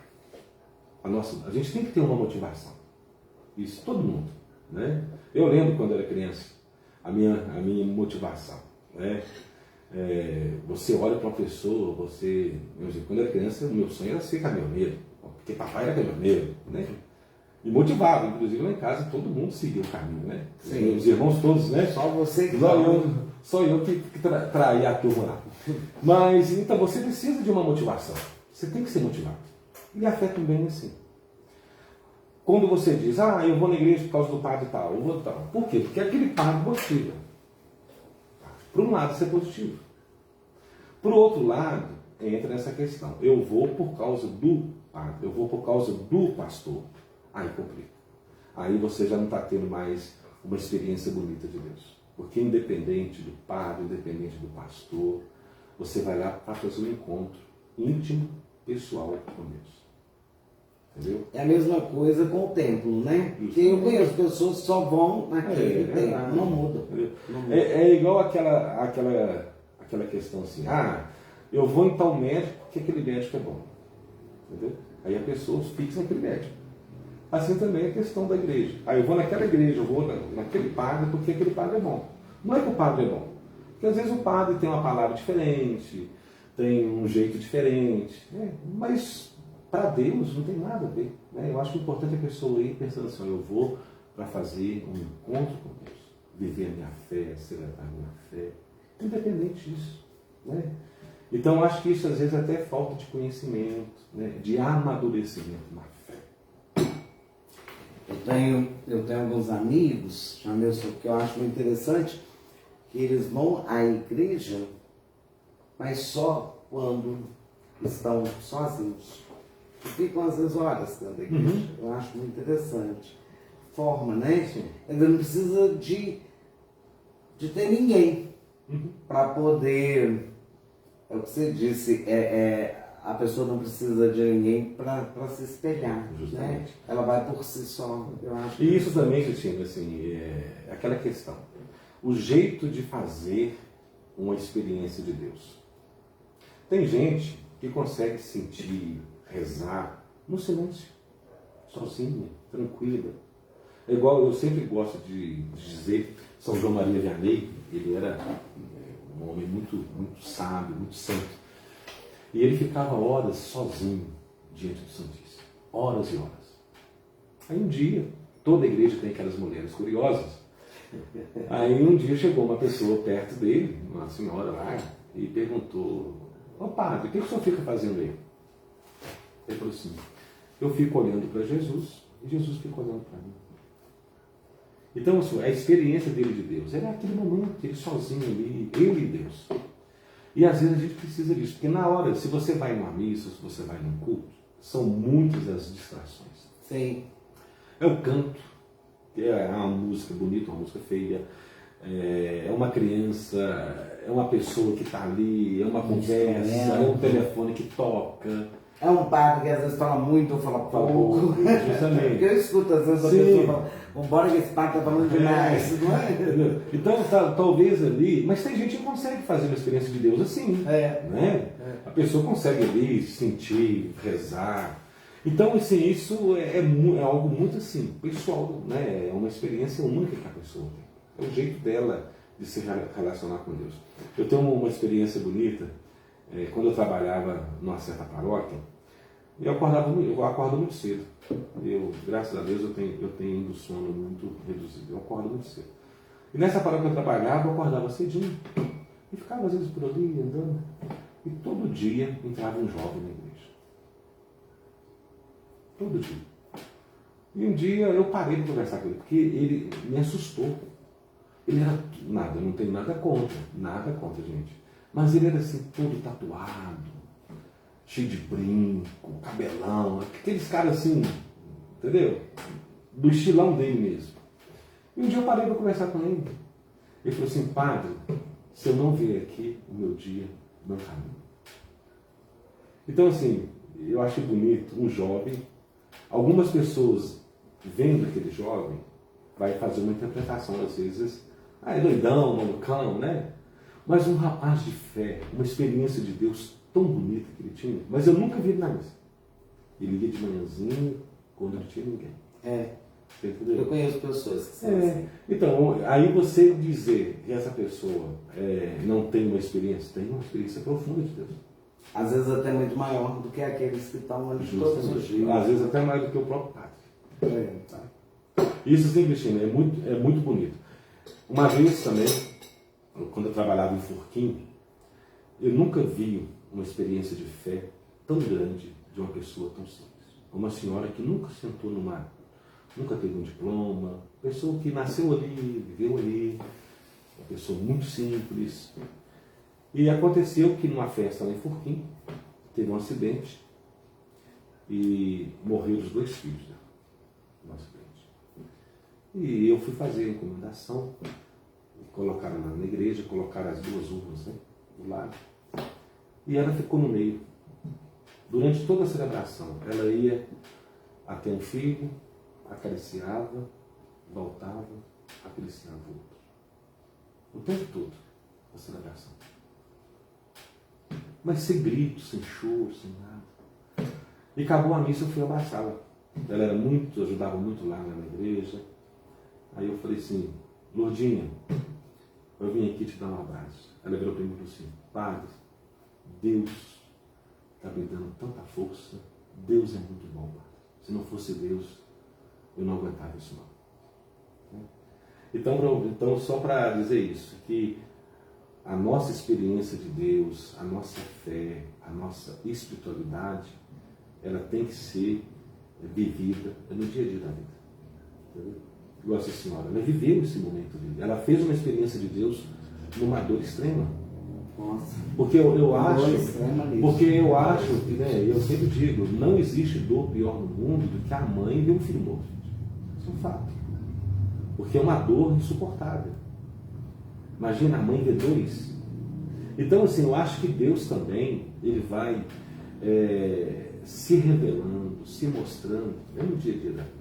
A gente tem que ter uma motivação. Isso, todo mundo, né? Eu lembro quando eu era criança, a minha motivação, né? Você olha para uma pessoa, quando eu era criança, o meu sonho era ser caminhoneiro, porque papai era caminhoneiro, né? E motivava, inclusive lá em casa todo mundo seguia o caminho, né? Sim. Os irmãos todos, né? Só você que Só eu que traía a turma lá. Mas, então, você precisa de uma motivação. Você tem que ser motivado. E a fé também é assim. Quando você diz, eu vou na igreja por causa do padre tal, eu vou tal. Por quê? Porque aquele padre motiva. Por um lado, isso é positivo. Por outro lado, entra nessa questão. Eu vou por causa do padre, eu vou por causa do pastor. Aí complica. Aí você já não está tendo mais uma experiência bonita de Deus. Porque independente do padre, independente do pastor, você vai lá para fazer um encontro íntimo, pessoal com Deus. Entendeu? É a mesma coisa com o templo, né? Porque eu conheço pessoas que só vão naquele templo, não muda. É igual aquela questão assim, eu vou em tal médico porque aquele médico é bom. Entendeu? Aí a pessoa fixa naquele médico. Assim também é a questão da igreja. Eu vou naquela igreja, eu vou naquele padre porque aquele padre é bom. Não é que o padre é bom. Porque às vezes o padre tem uma palavra diferente, tem um jeito diferente, né? Mas para Deus não tem nada a ver. Né? Eu acho que o importante é a pessoa ir pensando assim, eu vou para fazer um encontro com Deus, viver a minha fé, celebrar a minha fé, independente disso. Né? Então eu acho que isso às vezes até é falta de conhecimento, né? De amadurecimento na fé. Eu tenho alguns amigos, que eu acho muito interessante, que eles vão à igreja, mas só quando estão sozinhos. E ficam às vezes horas dentro da igreja. Eu acho muito interessante. Forma, né? Sim. Ele não precisa de ter ninguém para poder. É o que você disse, a pessoa não precisa de ninguém para se espelhar. Né? Ela vai por si só. Eu acho. E isso também, Cristina, assim, é aquela questão. O jeito de fazer uma experiência de Deus. Tem gente que consegue sentir, rezar no silêncio, sozinha, tranquila. É igual eu sempre gosto de dizer, São João Maria Vianney, ele era um homem muito, muito sábio, muito santo. E ele ficava horas sozinho diante do Santíssimo. Horas e horas. Aí um dia, toda a igreja tem aquelas mulheres curiosas. Aí um dia chegou uma pessoa perto dele, uma senhora lá, e perguntou, padre, o que o senhor fica fazendo aí? Ele falou assim, eu fico olhando para Jesus e Jesus fica olhando para mim. Então, assim, a experiência dele de Deus era aquele momento, ele sozinho ali, ele e Deus. E às vezes a gente precisa disso, porque na hora, se você vai numa missa, se você vai num culto, são muitas as distrações. Sim. É o canto, que é uma música bonita, uma música feia, é uma criança, é uma pessoa que está ali, é uma conversa, é um telefone que toca. É um padre que às vezes fala muito ou fala pouco. Justamente. Porque eu escuto às vezes a pessoa falar, vambora que esse padre está falando demais, não é? Então, talvez ali, mas tem gente que consegue fazer uma experiência de Deus assim, né? A pessoa consegue ali sentir, rezar. Então, assim, isso é algo muito assim, pessoal, né? É uma experiência única que a pessoa tem. É o jeito dela de se relacionar com Deus. Eu tenho uma experiência bonita, quando eu trabalhava numa certa paróquia, eu acordo muito cedo. Graças a Deus, eu tenho ainda o sono muito reduzido. Eu acordo muito cedo. E nessa paróquia que eu trabalhava, eu acordava cedinho. E ficava às vezes por ali, andando. E todo dia entrava um jovem na igreja. Todo dia. E um dia eu parei de conversar com ele, porque ele me assustou. Ele era nada, eu não tenho nada contra, gente. Mas ele era assim, todo tatuado, cheio de brinco, cabelão, aqueles caras assim, entendeu? Do estilão dele mesmo. E um dia eu parei para conversar com ele. Ele falou assim, padre, se eu não vier aqui, o meu dia não caminha. Então assim, eu acho bonito um jovem, algumas pessoas vendo aquele jovem, vai fazer uma interpretação às vezes, é doidão, malucão, né? Mas um rapaz de fé, uma experiência de Deus tão bonita que ele tinha, mas eu nunca vi ele na missa. Ele ia de manhãzinho, quando não tinha ninguém. Você entendeu? Eu conheço pessoas que são assim. Então, aí você dizer que essa pessoa não tem uma experiência profunda de Deus. Às vezes até muito maior do que aqueles que estão ali todos os dias. Às vezes até mais do que o próprio padre. Tá. Isso sim, Cristina, é muito bonito. Uma vez também, quando eu trabalhava em Forquim, eu nunca vi uma experiência de fé tão grande de uma pessoa tão simples. Uma senhora que nunca sentou nunca teve um diploma, pessoa que nasceu ali, viveu ali, uma pessoa muito simples. E aconteceu que numa festa lá em Forquim, teve um acidente e morreu os 2 filhos dela, no acidente. E eu fui fazer a encomendação, colocaram na igreja, colocaram as 2 urnas, né, do lado, e ela ficou no meio. Durante toda a celebração, ela ia até um filho, acariciava, voltava, acariciava o outro. O tempo todo, a celebração. Mas sem grito, sem choro, sem nada. E acabou a missa, eu fui abraçá-la. Ela ajudava muito lá na igreja. Aí eu falei assim, Lourdinha, eu vim aqui te dar um abraço. Ela virou para mim e falou assim, padre, Deus está me dando tanta força. Deus é muito bom, padre. Se não fosse Deus, eu não aguentava isso não. Então só para dizer isso, que a nossa experiência de Deus, a nossa fé, a nossa espiritualidade, ela tem que ser vivida no dia a dia da vida. Entendeu? Nossa Senhora, ela viveu esse momento de vida. Ela fez uma experiência de Deus numa dor extrema. Nossa. Porque eu acho, que, né, eu sempre digo, não existe dor pior no mundo do que a mãe ver um filho morto. Isso é um fato. Porque é uma dor insuportável. Imagina a mãe ver 2. Então, assim, eu acho que Deus também, ele vai se revelando, se mostrando, no dia a dia da vida.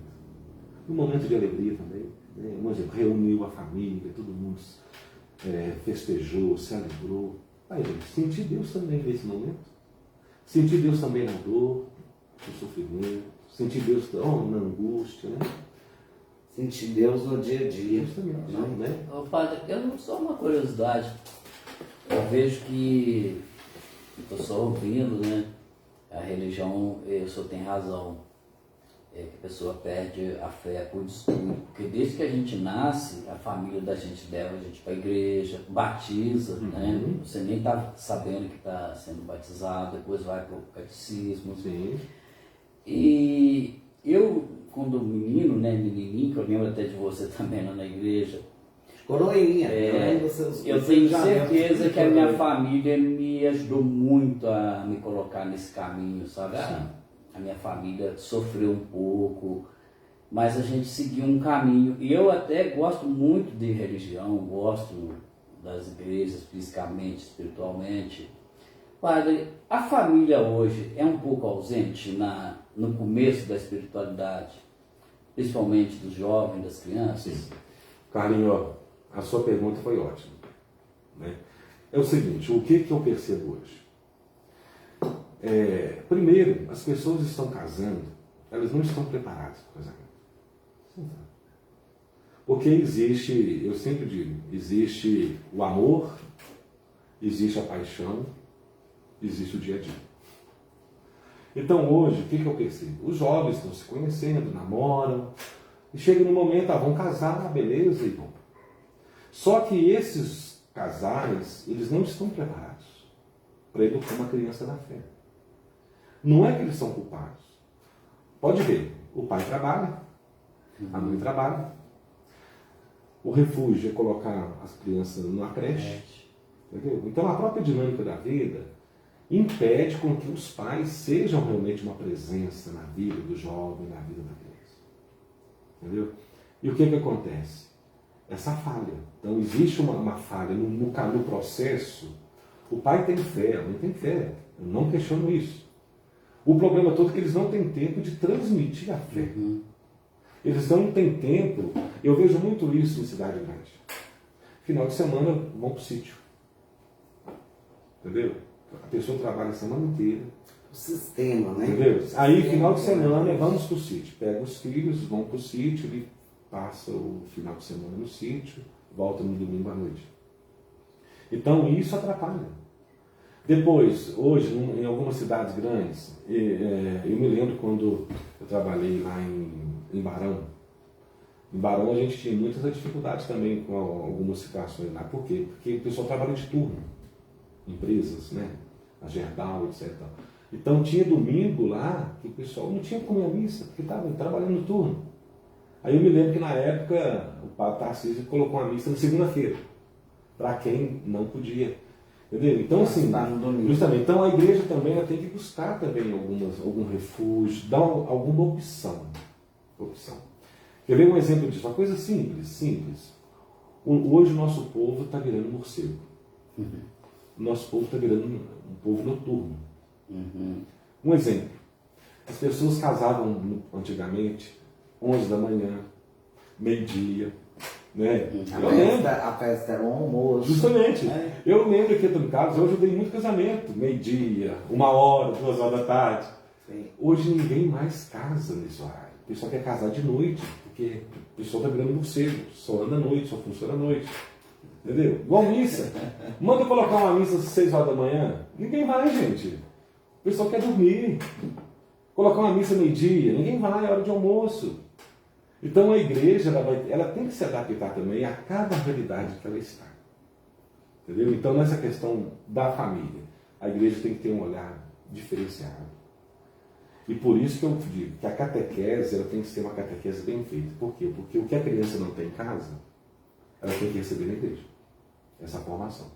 No momento de alegria também. Né? Um exemplo, reuniu a família, todo mundo festejou, se alegrou. Aí, gente, sentir Deus também nesse momento. Sentir Deus também na dor, no sofrimento. Sentir Deus na angústia, né? Sentir Deus no dia a dia. Né? Ô, padre, só uma curiosidade. Eu vejo que, estou só ouvindo, né? A religião, o senhor tem razão. Que a pessoa perde a fé por descuido. Porque desde que a gente nasce, a família da gente leva a gente para a igreja, batiza, né? Você nem está sabendo que está sendo batizado, depois vai para o catecismo. Sim. E eu, quando menininho, que eu lembro até de você também lá na igreja, Coroinha. Eu tenho certeza que a minha família me ajudou muito a me colocar nesse caminho, sabe? a minha família sofreu um pouco, mas a gente seguiu um caminho. E eu até gosto muito de religião, gosto das igrejas fisicamente, espiritualmente. Padre, a família hoje é um pouco ausente no começo da espiritualidade, principalmente dos jovens, das crianças? Sim. Carlinho, a sua pergunta foi ótima, né? É o seguinte, o que eu percebo hoje? Primeiro, as pessoas estão casando, elas não estão preparadas para o casamento. Porque existe, eu sempre digo, existe o amor, existe a paixão, existe o dia a dia. Então hoje, o que eu percebo? Os jovens estão se conhecendo, namoram, e chega no momento, vão casar, beleza, e bom. Só que esses casais, eles não estão preparados para educar uma criança na fé. Não é que eles são culpados. Pode ver, o pai trabalha, a mãe trabalha, o refúgio é colocar as crianças numa creche, entendeu? Então a própria dinâmica da vida impede com que os pais sejam realmente uma presença na vida do jovem, na vida da criança. Entendeu? E o que acontece? Essa falha. Então existe uma falha no processo. O pai tem fé, a mãe tem fé. Eu não questiono isso. O problema todo é que eles não têm tempo de transmitir a fé. Eles não têm tempo. Eu vejo muito isso em cidade grande. Final de semana vão para o sítio. Entendeu? A pessoa trabalha a semana inteira. O sistema, né? Entendeu? Aí, final de semana, vamos para o sítio. Pega os filhos, vão para o sítio, ele passa o final de semana no sítio, volta no domingo à noite. Então, isso atrapalha. Depois, hoje, em algumas cidades grandes, eu me lembro quando eu trabalhei lá em Barão. Em Barão, a gente tinha muitas dificuldades também com algumas situações lá. Por quê? Porque o pessoal trabalha de turno. Empresas, né? A Gerdau, etc. Então tinha domingo lá que o pessoal não tinha como ir à missa, porque estava trabalhando no turno. Aí eu me lembro que na época o padre Tarcísio colocou uma missa na segunda-feira, para quem não podia. Entendeu? Então assim, justamente, então a igreja também ela tem que buscar também algum refúgio, dar alguma opção. Quer ver um exemplo disso? Uma coisa simples. Hoje o nosso povo está virando morcego. O nosso povo está virando um povo noturno. Um exemplo. As pessoas casavam antigamente 11 da manhã, meio-dia, né? A festa era um almoço. Justamente. Eu lembro aqui em casa, eu ajudei muito casamento. Meio-dia, 1h, 2h da tarde. Sim. Hoje ninguém mais casa nesse horário. O pessoal quer casar de noite, porque o pessoal está virando morcego. Só anda à noite, só funciona à noite. Entendeu? Igual missa. Manda colocar uma missa às 6h da manhã. Ninguém vai, gente. O pessoal quer dormir. Colocar uma missa meio-dia. Ninguém vai, é hora de almoço. Então a igreja ela tem que se adaptar também a cada realidade que ela está. Entendeu? Então nessa questão da família, a igreja tem que ter um olhar diferenciado. E por isso que eu digo que a catequese ela tem que ser uma catequese bem feita. Por quê? Porque o que a criança não tem em casa, ela tem que receber na igreja. Essa formação.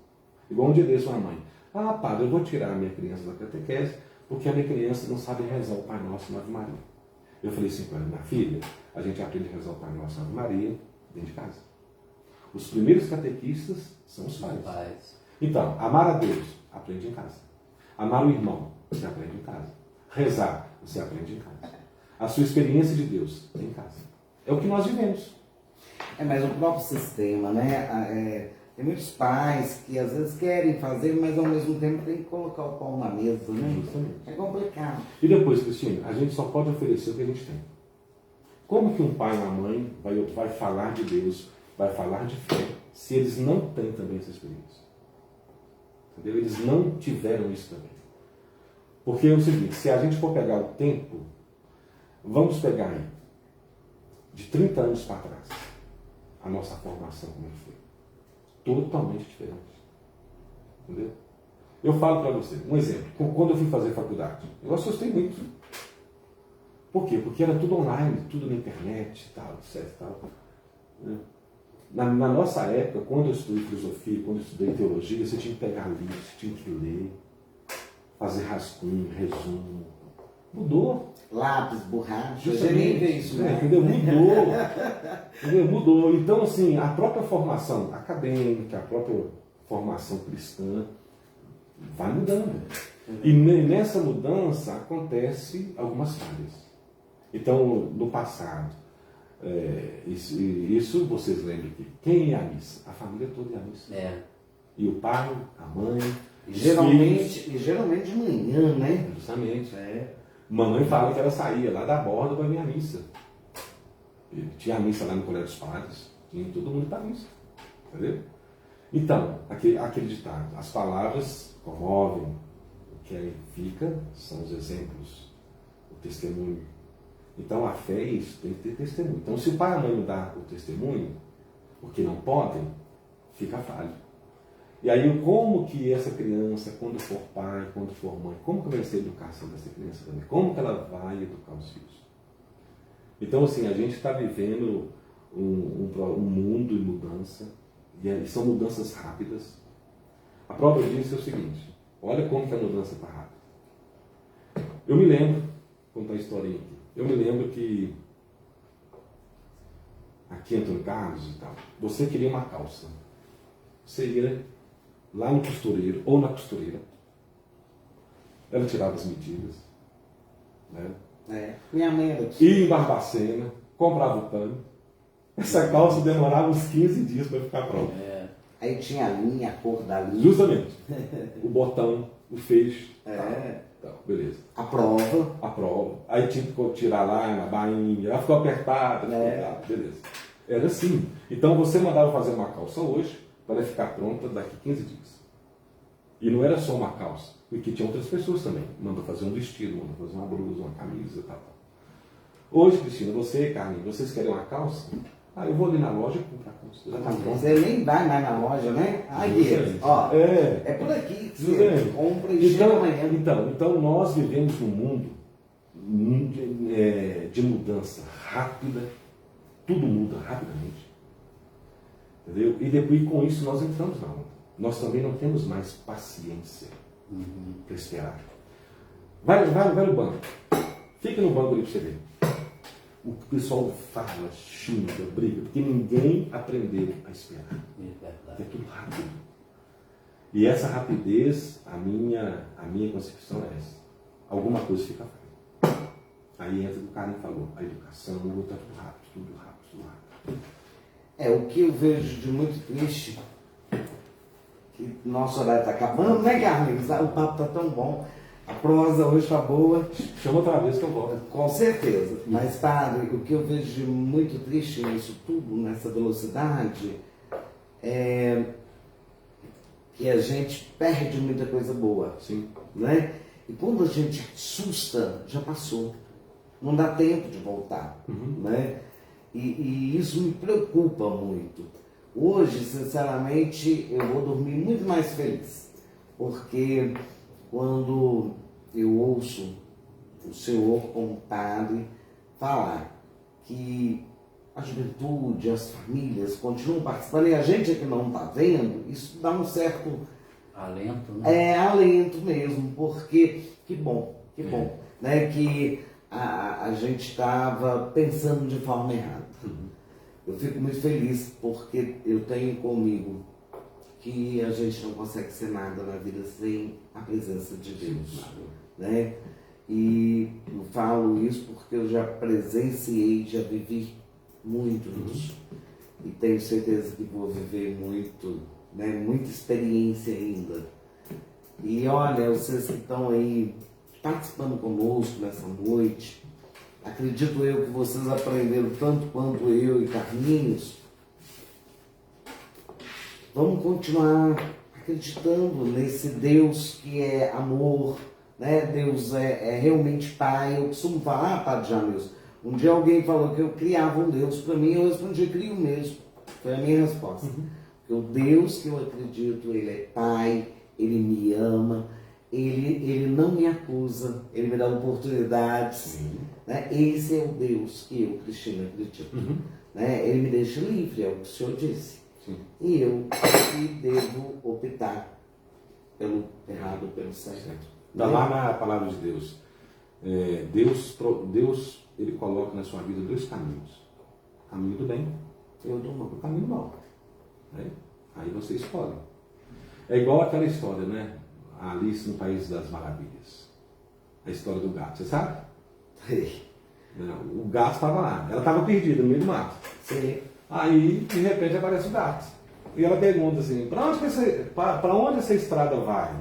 Igual um dia desse uma mãe. Padre, eu vou tirar a minha criança da catequese porque a minha criança não sabe rezar o Pai Nosso e Ave Maria. Eu falei assim para ela, minha filha, a gente aprende a rezar o Pai Nosso e Ave Maria dentro de casa. Os primeiros catequistas são os pais. Então, amar a Deus, aprende em casa. Amar o irmão, você aprende em casa. Rezar, você aprende em casa. A sua experiência de Deus é em casa. É o que nós vivemos. Mas o próprio sistema, né? Tem muitos pais que às vezes querem fazer, mas ao mesmo tempo tem que colocar o pão na mesa, né? Justamente. É complicado. E depois, Cristina, a gente só pode oferecer o que a gente tem. Como que um pai e uma mãe vai falar de Deus, vai falar de fé, se eles não têm também essa experiência? Entendeu? Eles não tiveram isso também. Porque é o seguinte, se a gente for pegar o tempo, vamos pegar aí, de 30 anos para trás, a nossa formação como é que foi. Totalmente diferente. Entendeu? Eu falo para você, um exemplo, quando eu fui fazer faculdade, eu assustei muito. Por quê? Porque era tudo online, tudo na internet, tal, etc. Tal. Na nossa época, quando eu estudei filosofia, quando eu estudei teologia, você tinha que pegar livros, você tinha que ler, fazer rascunho, resumo. Mudou. Lápis, borracha, Justamente, nem vê isso, né? entendeu? Mudou. Entendeu? Mudou. Então, assim, a própria formação acadêmica, a própria formação cristã vai mudando. E nessa mudança acontece algumas falhas. Então, no passado, isso vocês lembram que quem ia à missa? A família toda ia à missa. É. E o pai, a mãe, os Geralmente de manhã, né? justamente. Mamãe fala que ela saía lá da borda para vir à missa. E tinha a missa lá no Colégio dos Padres, tinha todo mundo para a missa. Entendeu? Então, aquele ditado, as palavras comovem, o que aí fica são os exemplos, o testemunho. Então a fé é isso, tem que ter testemunho. Então se o pai e a mãe não dão o testemunho, porque não podem, fica falho. E aí como que essa criança, quando for pai, quando for mãe, como que vai ser a educação dessa criança também? Como que ela vai educar os filhos? Então assim, a gente está vivendo um mundo em mudança, e são mudanças rápidas. A prova disso é o seguinte, olha como que a mudança está rápida. Eu me lembro, vou contar a historinha aqui, eu me lembro que aqui em Antônio Carlos e tal, você queria uma calça. Você ia lá no costureiro ou na costureira, ela tirava as medidas, né? Minha mãe era Ia em Barbacena, comprava o pano. Essa calça demorava uns 15 dias para ficar pronta. Aí tinha a linha, a cor da linha. Justamente. O botão, o feixe. Tal, beleza. A prova. A prova. Aí tinha que tirar lá na bainha, ela ficou apertada, beleza. Era assim. Então você mandava fazer uma calça hoje para ela ficar pronta daqui 15 dias. E não era só uma calça, porque tinha outras pessoas também. Mandou fazer um vestido, mandou fazer uma blusa, uma camisa e tal. Hoje, Cristina, você e Carlinhos, vocês querem uma calça? Eu vou ali na loja e comprar a calça. Já tá pronta. Você nem vai mais na loja, né? Aí, ó, é por aqui que você compra e chega amanhã. Então nós vivemos num mundo de mudança rápida, tudo muda rapidamente. Entendeu? E depois com isso nós entramos na onda. Nós também não temos mais paciência para esperar. Vai no banco. Fica no banco ali para você ver. O pessoal fala, xinga, briga, porque ninguém aprendeu a esperar. É tudo rápido. E essa rapidez, a minha concepção é essa. Alguma coisa fica falha. Aí entra o que o Karen falou, a educação, está tudo rápido, tudo rápido, tudo rápido. O que eu vejo de muito triste, que nosso horário está acabando, né, Carlinhos? O papo está tão bom. A prosa hoje está boa. Chama outra vez que eu volto. Com certeza. Mas, padre, o que eu vejo de muito triste nisso tudo, nessa velocidade, é que a gente perde muita coisa boa. Sim. Né? E quando a gente assusta, já passou. Não dá tempo de voltar. Né? E isso me preocupa muito. Hoje, sinceramente, eu vou dormir muito mais feliz. Porque quando eu ouço o senhor como padre falar que a juventude, as famílias continuam participando e a gente é que não está vendo, isso dá um certo alento, né? Alento mesmo, porque que bom, né? Que a gente estava pensando de forma errada. Eu fico muito feliz porque eu tenho comigo que a gente não consegue ser nada na vida sem a presença de Deus, né? E eu falo isso porque eu já presenciei, já vivi muito isso. E tenho certeza que vou viver muito, né? Muita experiência ainda. E olha, vocês que estão aí participando conosco nessa noite, acredito eu que vocês aprenderam tanto quanto eu e Carlinhos. Vamos continuar acreditando nesse Deus que é amor, né? Deus é realmente Pai. Eu costumo falar, Padre Jamilson, um dia alguém falou que eu criava um Deus para mim, eu respondi, crio mesmo. Foi a minha resposta. Porque o Deus que eu acredito, Ele é Pai, Ele me ama, Ele não me acusa, Ele me dá oportunidades. Né? Esse é o Deus que eu, Cristina, acredito. Né? Ele me deixa livre, é o que o Senhor disse. Sim. E eu que devo optar pelo errado, pelo certo. Está lá na palavra de Deus. Deus ele coloca na sua vida dois caminhos. O caminho do bem e o caminho do mal. Né? Aí você escolhe. É igual aquela história, né? A Alice no País das Maravilhas. A história do gato, você sabe? O gato estava lá, ela estava perdida no meio do mato. Sim. Aí, de repente, aparece o gato. E ela pergunta assim, para onde essa estrada vai?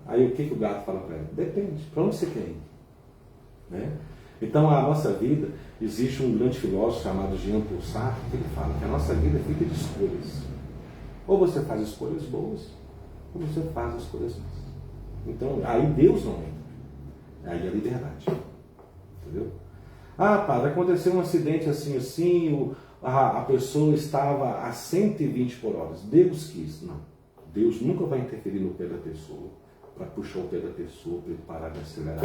Aí o que o gato fala para ela? Depende, para onde você quer ir? Né? Então, a nossa vida, existe um grande filósofo chamado Jean-Paul Sartre, que ele fala que a nossa vida é feita de escolhas. Ou você faz escolhas boas, ou você faz escolhas más. Então, aí Deus não entra. Aí é a liberdade. Entendeu? Ah, padre, aconteceu um acidente assim, a pessoa estava a 120 por hora. Deus quis. Não. Deus nunca vai interferir no pé da pessoa para puxar o pé da pessoa para ele parar de acelerar.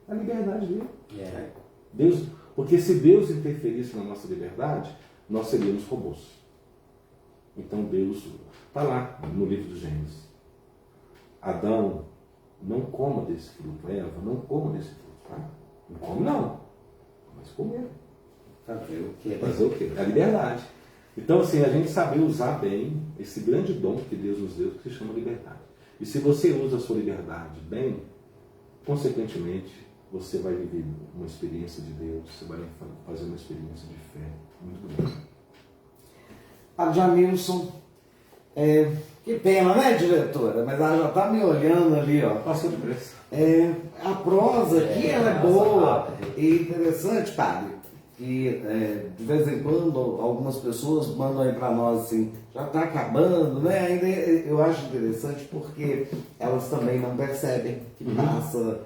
É a liberdade dele. Yeah. Porque se Deus interferisse na nossa liberdade, nós seríamos robôs. Então Deus está lá no livro do Gênesis. Adão, não coma desse fruto. Eva, não coma desse fruto. Tá? Não come não, mas comer. Fazer o quê? Fazer o quê? É a liberdade. Então, assim, a gente saber usar bem esse grande dom que Deus nos deu, que se chama liberdade. E se você usa a sua liberdade bem, consequentemente, você vai viver uma experiência de Deus, você vai fazer uma experiência de fé muito grande. Padre Jamilson, que pena, né, diretora? Mas ela já está me olhando ali, ó. Passou depressa. A prosa aqui ela é boa e interessante, padre. E de vez em quando algumas pessoas mandam aí para nós assim, já está acabando, né? Ainda eu acho interessante porque elas também não percebem que passa,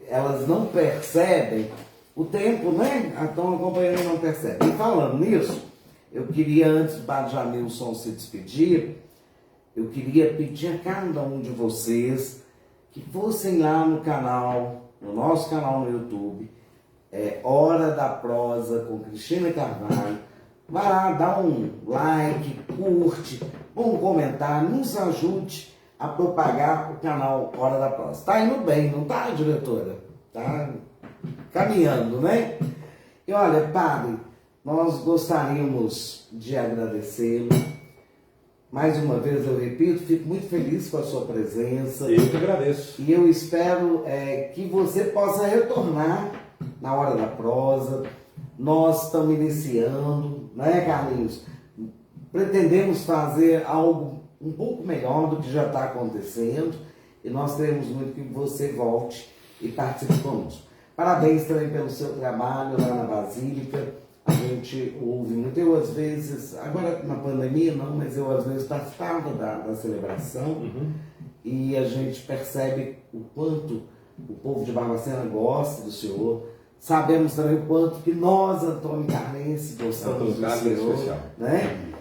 elas não percebem o tempo, né? Estão acompanhando e não percebem. E falando nisso, eu queria, antes do Padre Jamilson se despedir, eu queria pedir a cada um de vocês que fossem lá no canal, no nosso canal no YouTube, Hora da Prosa com Cristina Carvalho. Vai lá, dá um like, curte, um comentário, nos ajude a propagar o canal Hora da Prosa. Tá indo bem, não tá, diretora? Tá caminhando, né? E olha, padre, nós gostaríamos de agradecê-lo. Mais uma vez eu repito, fico muito feliz com a sua presença. Eu que agradeço. E eu espero que você possa retornar na Hora da Prosa. Nós estamos iniciando, né, Carlinhos? Pretendemos fazer algo um pouco melhor do que já está acontecendo. E nós queremos muito que você volte e participe conosco. Parabéns também pelo seu trabalho lá na Basílica. A gente ouve muito, eu às vezes, agora na pandemia não, mas eu às vezes participava da celebração e a gente percebe o quanto o povo de Barbacena gosta do senhor. Sabemos também o quanto que nós, Antônio Carlense, gostamos do senhor. Especial. Né?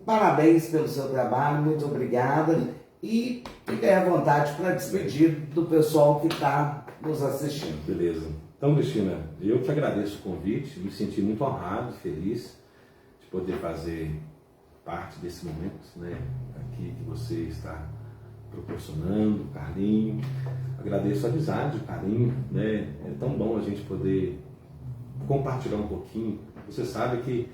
Parabéns pelo seu trabalho, muito obrigada e fique à vontade para despedir do pessoal que está nos assistindo. Beleza. Então, Cristina, eu que agradeço o convite, me senti muito honrado, feliz de poder fazer parte desse momento, né, aqui que você está proporcionando, o carinho. Agradeço a amizade, o carinho, né, é tão bom a gente poder compartilhar um pouquinho. Você sabe que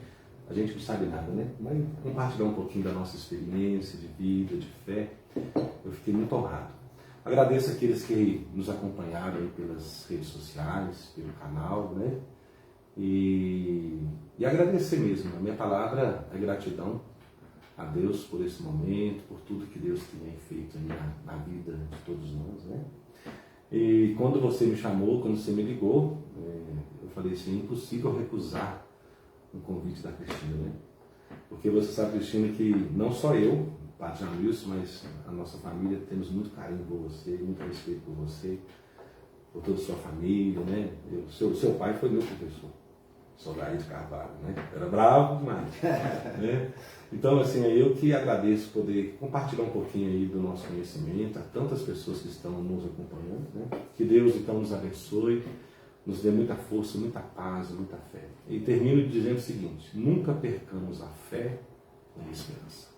a gente não sabe nada, né, mas compartilhar um pouquinho da nossa experiência de vida, de fé, eu fiquei muito honrado. Agradeço aqueles que nos acompanharam aí pelas redes sociais, pelo canal, né? E agradecer mesmo. A minha palavra é gratidão a Deus por esse momento, por tudo que Deus tem feito aí na vida de todos nós, né? E quando você me chamou, quando você me ligou, eu falei assim, é impossível recusar um convite da Cristina, né? Porque você sabe, Cristina, que não só eu, Padre Jamilson, mas a nossa família, temos muito carinho por você, muito respeito por você, por toda a sua família, né? Seu pai foi meu professor, Soldaí de Carvalho, né? Era bravo demais, né? Então, assim, é eu que agradeço poder compartilhar um pouquinho aí do nosso conhecimento a tantas pessoas que estão nos acompanhando, né? Que Deus, então, nos abençoe, nos dê muita força, muita paz, muita fé. E termino dizendo o seguinte, nunca percamos a fé e a esperança.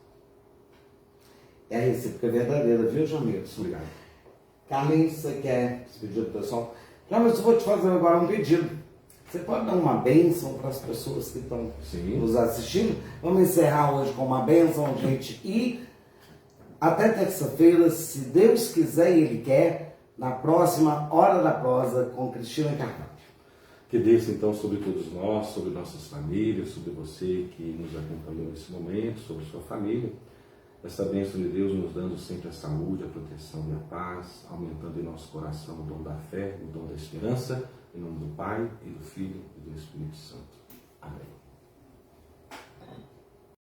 É a recíproca verdadeira, viu, Jamilson? Obrigado. Carlinhos, você quer se pedir do pessoal? Carlinhos, eu vou te fazer agora um pedido. Você pode dar uma bênção para as pessoas que estão nos assistindo? Vamos encerrar hoje com uma bênção, gente. E até terça-feira, se Deus quiser e Ele quer, na próxima Hora da Prosa com Cristina Carvalho. Que desça então sobre todos nós, sobre nossas famílias, sobre você que nos acompanhou nesse momento, sobre sua família. Essa bênção de Deus nos dando sempre a saúde, a proteção e a paz, aumentando em nosso coração o dom da fé, o dom da esperança, em nome do Pai, e do Filho e do Espírito Santo. Amém.